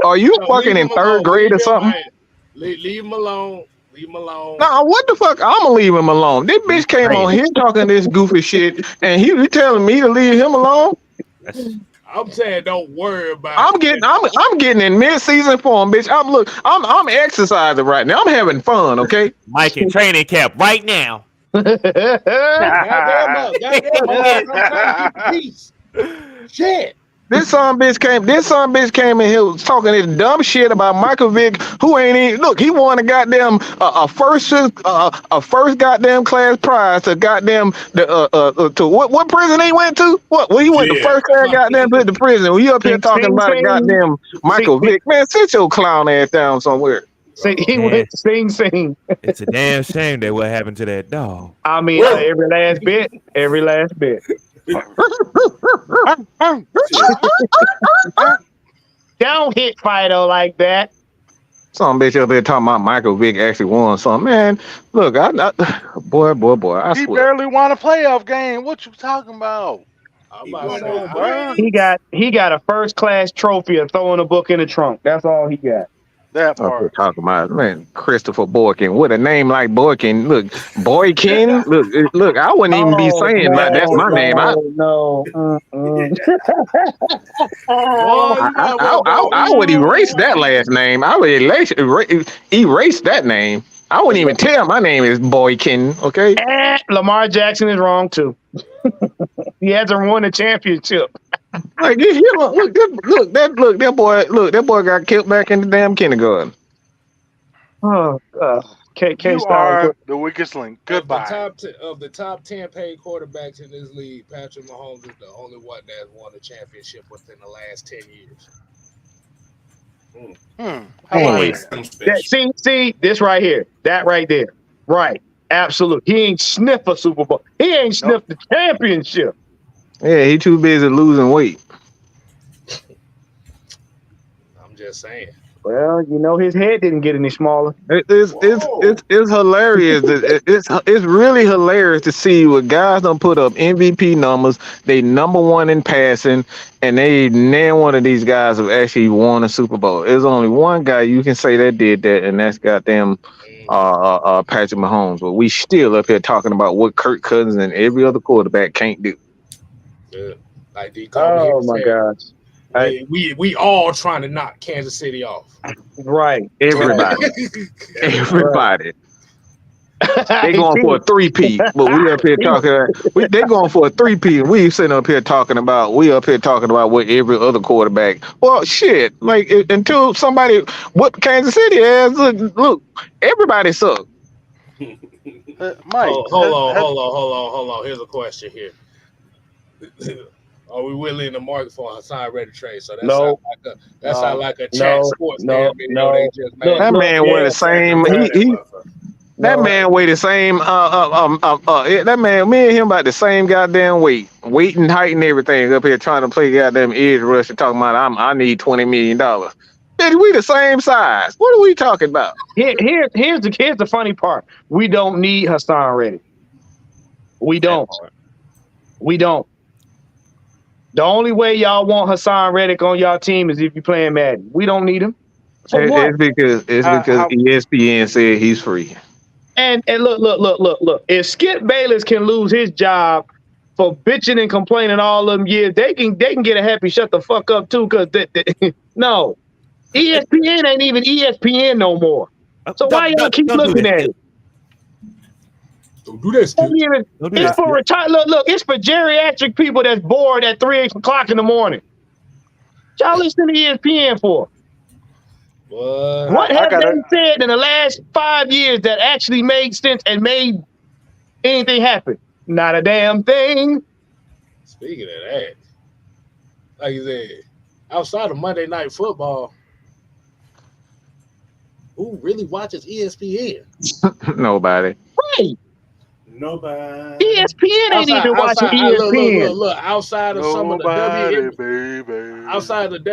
Are you fucking in third grade or something? Leave him alone. Nah, what the fuck? I'm gonna leave him alone. This bitch came on here talking this goofy shit, and he telling me to leave him alone. I'm saying don't worry about I'm getting in mid-season form, bitch. I'm exercising right now. I'm having fun, okay? Mike in training camp right now. Goddamn, I'm trying to keep the peace. Shit. This son bitch came in here was talking this dumb shit about Michael Vick, who ain't even look. He won a goddamn a first goddamn class prize to goddamn to what prison he went to? What? Well, he went to first class goddamn to prison. When you up here talking about a goddamn Michael Vick, man, sit your clown ass down somewhere. He went to Sing. It's a damn shame that what happened to that dog. I mean, every last bit. Don't hit Fido like that. Some bitch up there talking about Michael Vick actually won something. Man, look, boy, I He swear. barely won a playoff game. What you talking about? He got a first class trophy of throwing a book in the trunk. That's all he got. That What part. talking about, man? Christopher Boykin with a name like Boykin. Look, Boykin. Look. I wouldn't even be saying like that's my name. I would erase that last name. I would erase that name. I wouldn't even tell my name is Boykin. Okay. Lamar Jackson is wrong too. He hasn't won a championship. Like that boy got killed back in the damn kindergarten. Oh, You are the weakest link. Goodbye. Of the top 10 paid quarterbacks in this league, Patrick Mahomes is the only one that won a championship within the last 10 years. See, this right here, that right there, right? Absolutely. He ain't sniffed a Super Bowl. He ain't sniffed the championship. Yeah, he too busy losing weight. I'm just saying. Well, his head didn't get any smaller. It's hilarious. It's really hilarious to see what guys done put up MVP numbers. They number one in passing, and none one of these guys have actually won a Super Bowl. There's only one guy you can say that did that, and that's goddamn Patrick Mahomes. But we still up here talking about what Kirk Cousins and every other quarterback can't do. Yeah. Like oh my gosh. We all trying to knock Kansas City off. Right. Everybody. They going for a 3-peat, but we up here talking. They going for a 3-peat. We sitting up here talking about. We up here talking about what every other quarterback. Well, shit. Like until somebody what Kansas City has. Look, everybody suck. Mike, hold on. Here's a question here. Are we really in the market for a Hassan Reddick trade? So that sounds like a chat sports video they just made. That man wear the same. That man weigh the same. That man, me and him about the same goddamn weight and height and everything. Up here trying to play goddamn edge rush and talking about I need $20 million. Bitch, we the same size. What are we talking about? Here's the funny part. We don't need Hassan Reddick. We don't. The only way y'all want Hassan Reddick on y'all team is if you're playing Madden. We don't need him. It's because ESPN said he's free. And look. If Skip Bayless can lose his job for bitching and complaining all them years, they can get a happy shut the fuck up too. Cause no, ESPN ain't even ESPN no more. So why y'all keep looking at it? Don't do that, Skip. It's for retire. Look, it's for geriatric people that's bored at 3 o'clock in the morning. Y'all listen to ESPN for? What have they said in the last 5 years that actually made sense and made anything happen? Not a damn thing. Speaking of that, like you said, outside of Monday Night Football, who really watches ESPN? Nobody. Right. Nobody. ESPN ain't even watching ESPN. Look, outside of some of the WNBA, outside of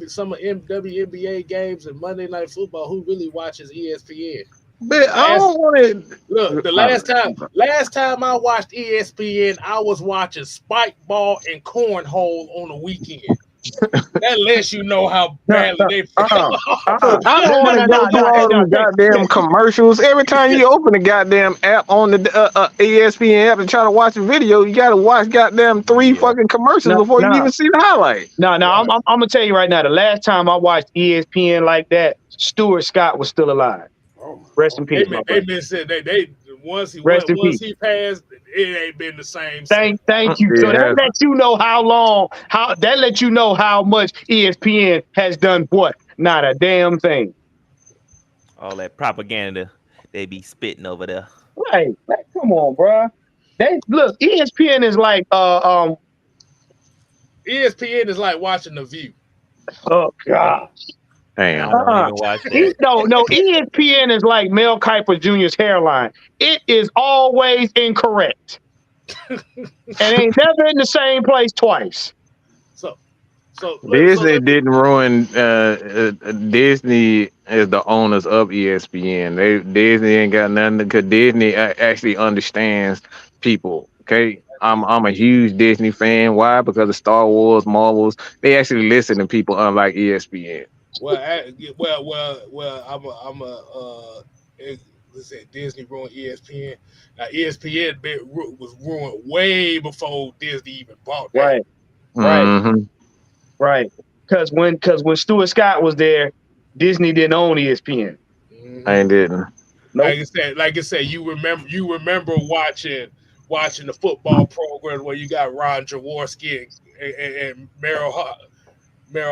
some of WNBA games and Monday Night Football, who really watches ESPN? But I don't want to look. The last time I watched ESPN, I was watching Spike Ball and Cornhole on the weekend. That lets you know how badly they feel. I'm going to go through all them goddamn commercials. Every time you open the goddamn app on the ESPN app and try to watch a video, you got to watch goddamn 3 fucking commercials before you even see the highlight. I'm going to tell you right now, the last time I watched ESPN like that, Stuart Scott was still alive. Rest in peace. They've been said once Rest in peace. he passed, it ain't been the same. Thank you. So that lets you know that lets you know how much ESPN has done what? Not a damn thing. All that propaganda they be spitting over there. Right. Come on, bro. Look, ESPN is like ESPN is like watching The View. Oh gosh. Damn. I don't even watch that. No, ESPN is like Mel Kiper Jr.'s hairline. It is always incorrect. And ain't never in the same place twice. So Disney didn't ruin. Disney is the owners of ESPN. Disney ain't got nothing because Disney actually understands people. Okay, I'm a huge Disney fan. Why? Because of Star Wars, Marvels. They actually listen to people, unlike ESPN. Let's say Disney ruined ESPN. Now ESPN was ruined way before Disney even bought that. Right. Mm-hmm. Right. Because when Stuart Scott was there, Disney didn't own ESPN. Mm-hmm. I didn't. Nope. Like I said, you remember watching the football program where you got Ron Jaworski and Merrill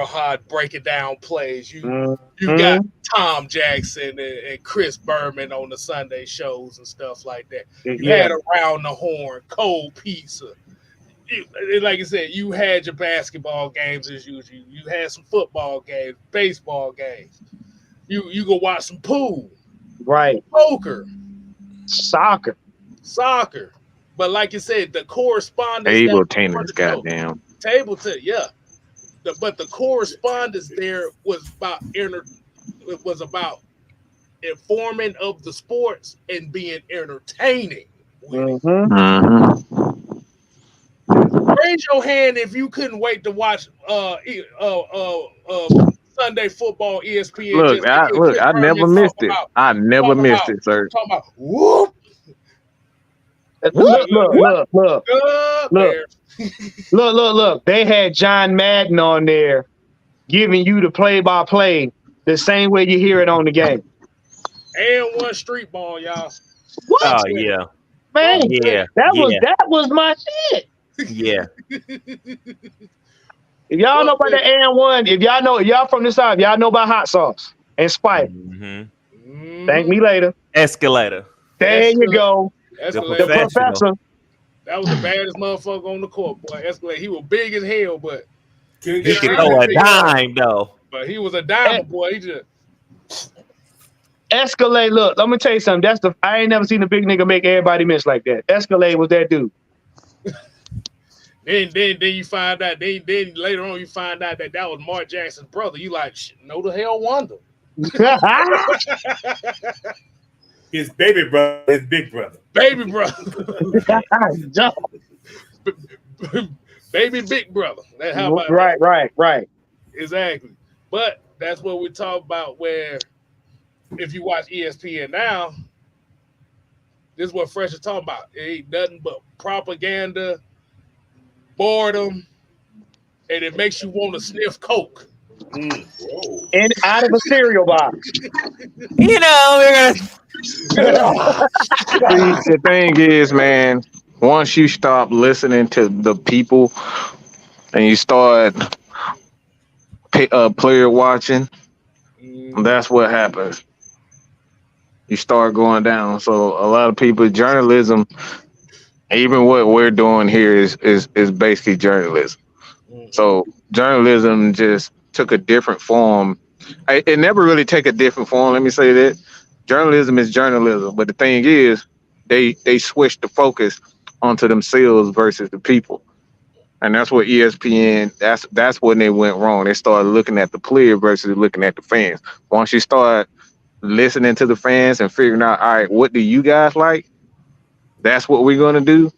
Hod breaking down plays. You got Tom Jackson and Chris Berman on the Sunday shows and stuff like that. You had Around the Horn, Cold Pizza. Like I said, you had your basketball games as usual. You had some football games, baseball games. You go watch some pool, right? Poker, soccer. But like you said, the correspondence. Table tennis, goddamn. Table tennis, yeah. But the correspondence there was about informing of the sports and being entertaining. Raise your hand if you couldn't wait to watch Sunday football ESPN. I never missed it. I never missed it, sir. Talking about whoop. Look. They had John Madden on there giving you the play-by-play the same way you hear it on the game. And one street ball, y'all. What? Oh yeah. Man, that was my shit. Yeah. If y'all know about the and1, if y'all from the side, y'all know about hot sauce and Spike. Thank me later. Escalator. There you go. Escalator. The professor. That was the baddest motherfucker on the court, boy. Escalator. He was big as hell, but he could throw a dime though. But he was a dime boy. He just Escalade. Look, let me tell you something. I ain't never seen a big nigga make everybody miss like that. Escalade was that dude. Then you find out. Then later on you find out that was Mark Jackson's brother. You like, no the hell wonder. His baby brother, his big brother. Baby brother. Baby big brother. How about right. Exactly. But that's what we talk about. Where if you watch ESPN now, this is what Fresh is talking about. It ain't nothing but propaganda, boredom, and it makes you want to sniff coke. And out of a cereal box. We're gonna. The thing is, man, once you stop listening to the people and you start player watching, that's what happens. You start going down. So a lot of people, journalism, even what we're doing here is basically journalism. So journalism just took a different form. It never really take a different form. Let me say that journalism is journalism, but the thing is, they switched the focus onto themselves versus the people, and that's what ESPN. That's when they went wrong. They started looking at the player versus looking at the fans. Once you start listening to the fans and figuring out, all right, what do you guys like? That's what we're gonna do.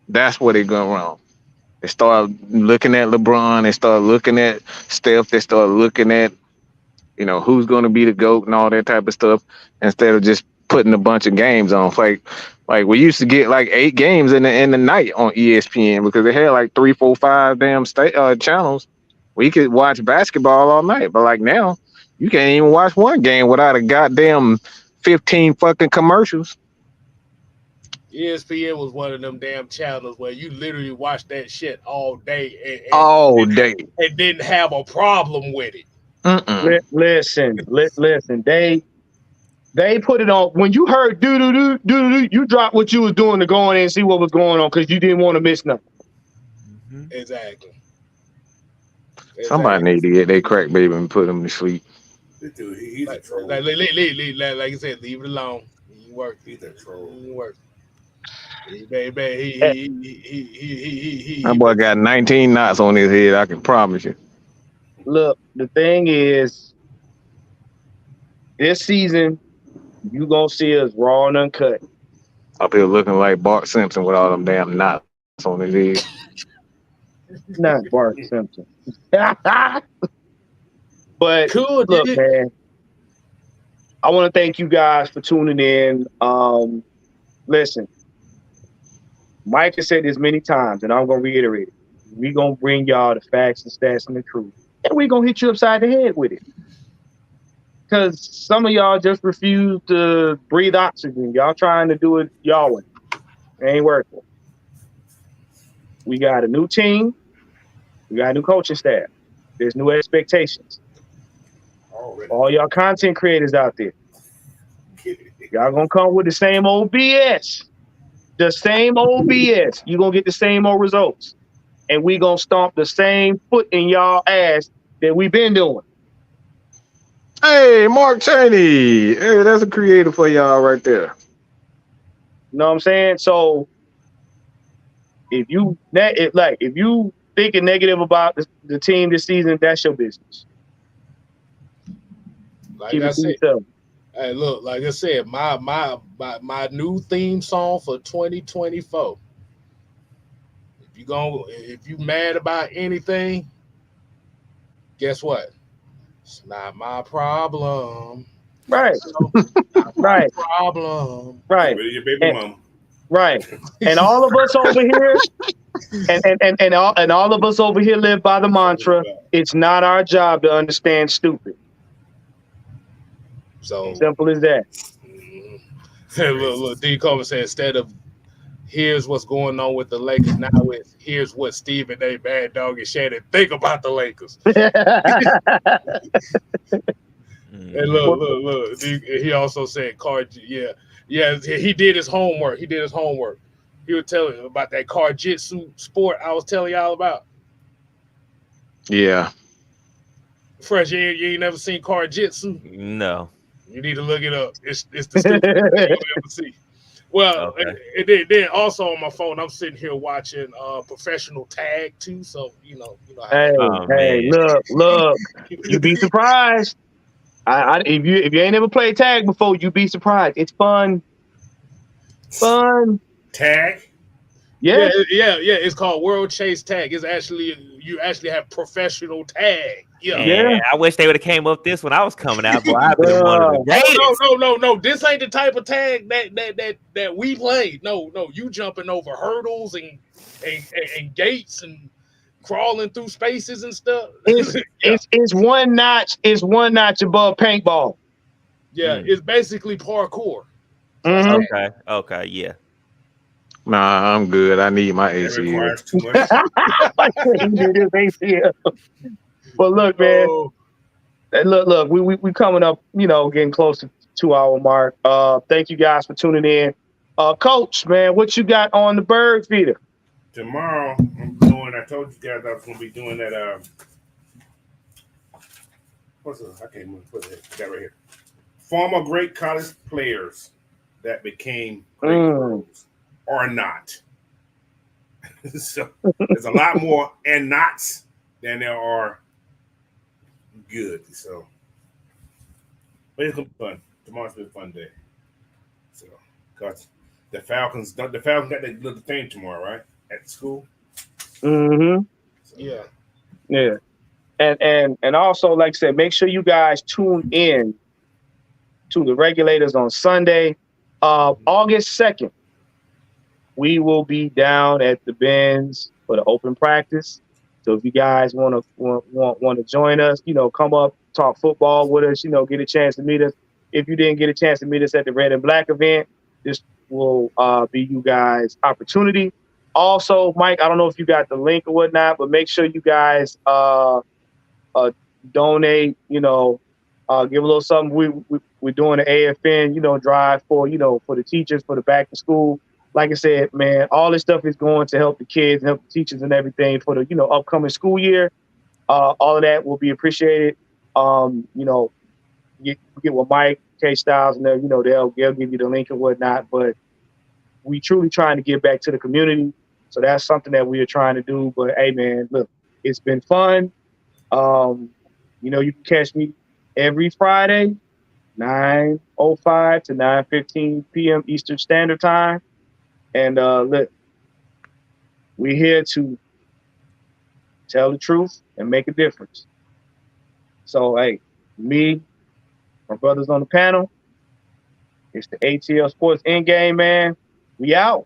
That's where they go wrong. They start looking at LeBron. They start looking at Steph. They start looking at, who's going to be the GOAT and all that type of stuff, instead of just putting a bunch of games on. Like we used to get like 8 games in the night on ESPN because they had like 3, 4, 5 damn channels. We could watch basketball all night, but like now, you can't even watch one game without a goddamn 15 fucking commercials. ESPN was one of them damn channels where you literally watch that shit all day All day. and didn't have a problem with it. Listen. They put it on when you heard do. You dropped what you was doing to go in and see what was going on because you didn't want to miss nothing. Exactly. Somebody need to get their crack baby and put him to sleep. Dude, he's a troll. Like I said, leave it alone. He worked. He's a troll. He worked. He That boy got 19 knots on his head. I can promise you. Look, the thing is, this season you gonna see us raw and uncut. Up here looking like Bart Simpson with all them damn knots on his head. Not Bart Simpson. But cool, look, man, I want to thank you guys for tuning in. Listen, Mike has said this many times, and I'm going to reiterate it. We're going to bring y'all the facts and stats and the truth, and we're going to hit you upside the head with it. Because some of y'all just refuse to breathe oxygen. Y'all trying to do it y'all way. It ain't working. We got a new team. We got a new coaching staff. There's new expectations. All y'all content creators out there. Y'all gonna come with the same old BS. The same old BS. You're gonna get the same old results. And we gonna stomp the same foot in y'all ass that we've been doing. Hey, Mark Cheney. Hey, that's a creator for y'all right there. You know what I'm saying? So if you thinking negative about the team this season, that's your business. Like I said, hey, look, like I said, my new theme song for 2024. If you mad about anything, guess what? It's not my problem. Right. Right. Problem. Right. Your baby mama. Right. And all of us over here, and all of us over here live by the mantra, it's not our job to understand stupid. So simple as that. Look, D. Coleman said instead of here's what's going on with the Lakers, now it's here's what Stephen A. Bad Dog and Shannon think about the Lakers. And look. He also said he did his homework. He was telling about that Karjitsu sport I was telling y'all about. Yeah. Fresh, you ain't never seen Karjitsu? No. You need to look it up. It's the stupidest thing you'll ever see. Well, okay. Then also on my phone, I'm sitting here watching professional tag too. So you know. Hey, look. You'd be surprised. If you ain't ever played tag before, you'd be surprised. It's fun. Tag. Yeah. It's called World Chase Tag. It's you actually have professional tag. Yeah. I wish they would have came up this when I was coming out, but I've been one of the greatest. No. This ain't the type of tag that we played. No. You jumping over hurdles and gates and crawling through spaces and stuff. It's one notch. It's one notch above paintball. Yeah, It's basically parkour. Mm-hmm. Okay, yeah. Nah, I'm good. I need my ACL. That requires too much. But look, man. Look. We coming up. Getting close to 2 hour mark. Thank you guys for tuning in. Coach, man, what you got on the bird feeder? Tomorrow, I told you guys I was going to be doing that. I can't remember. Put it right here. Former great college players that became great pros or not. So there's a lot more and nots than there are good. So, but it's going to be fun. Tomorrow's been a fun day. So, because the Falcons got that little thing tomorrow, right? At school. Mm-hmm. So, yeah. And also, like I said, make sure you guys tune in to the Regulators on Sunday, August 2nd. We will be down at the Benz for the open practice. So if you guys want to join us, come up, talk football with us, get a chance to meet us. if you didn't get a chance to meet us at the Red and Black event, this will be you guys' opportunity. Also, Mike, I don't know if you got the link or whatnot, but make sure you guys donate, give a little something. We're doing the AFN, drive for, for the teachers, for the back to school. Like I said, man, all this stuff is going to help the kids and help the teachers and everything for the, upcoming school year. All of that will be appreciated. Get with Mike, K Styles, and they'll give you the link and whatnot. But we truly trying to give back to the community. So that's something that we are trying to do. But hey, man, look, it's been fun. You can catch me every Friday, 9:05 to 9:15 p.m. Eastern Standard Time. And look, we're here to tell the truth and make a difference. So, hey, me, my brothers on the panel, it's the ATL Sports Endgame, man. We out.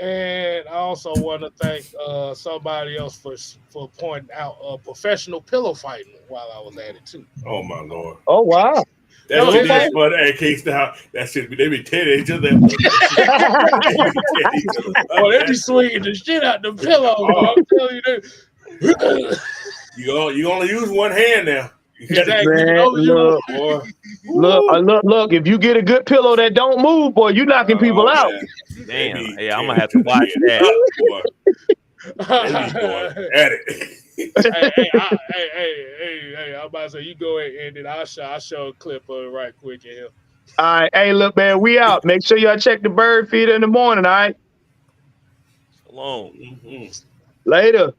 And I also want to thank somebody else for pointing out professional pillow fighting while I was at it too. Oh my Lord! Oh wow! That shit is fun. Hey, K-Style, that shit they be tearing each other. Oh, they be swinging the shit out the pillow. Oh. I'm telling you that. You only use one hand now. Exactly. Man, look, if you get a good pillow that don't move, boy, you knocking people out. Damn. Yeah, I'm gonna have to watch that. They be going at it. Hey, I'm about to say, you go ahead and then I'll show a clip of it right quick in here. All right, hey, look, man, we out. Make sure y'all check the bird feeder in the morning, all right? Shalom. Later.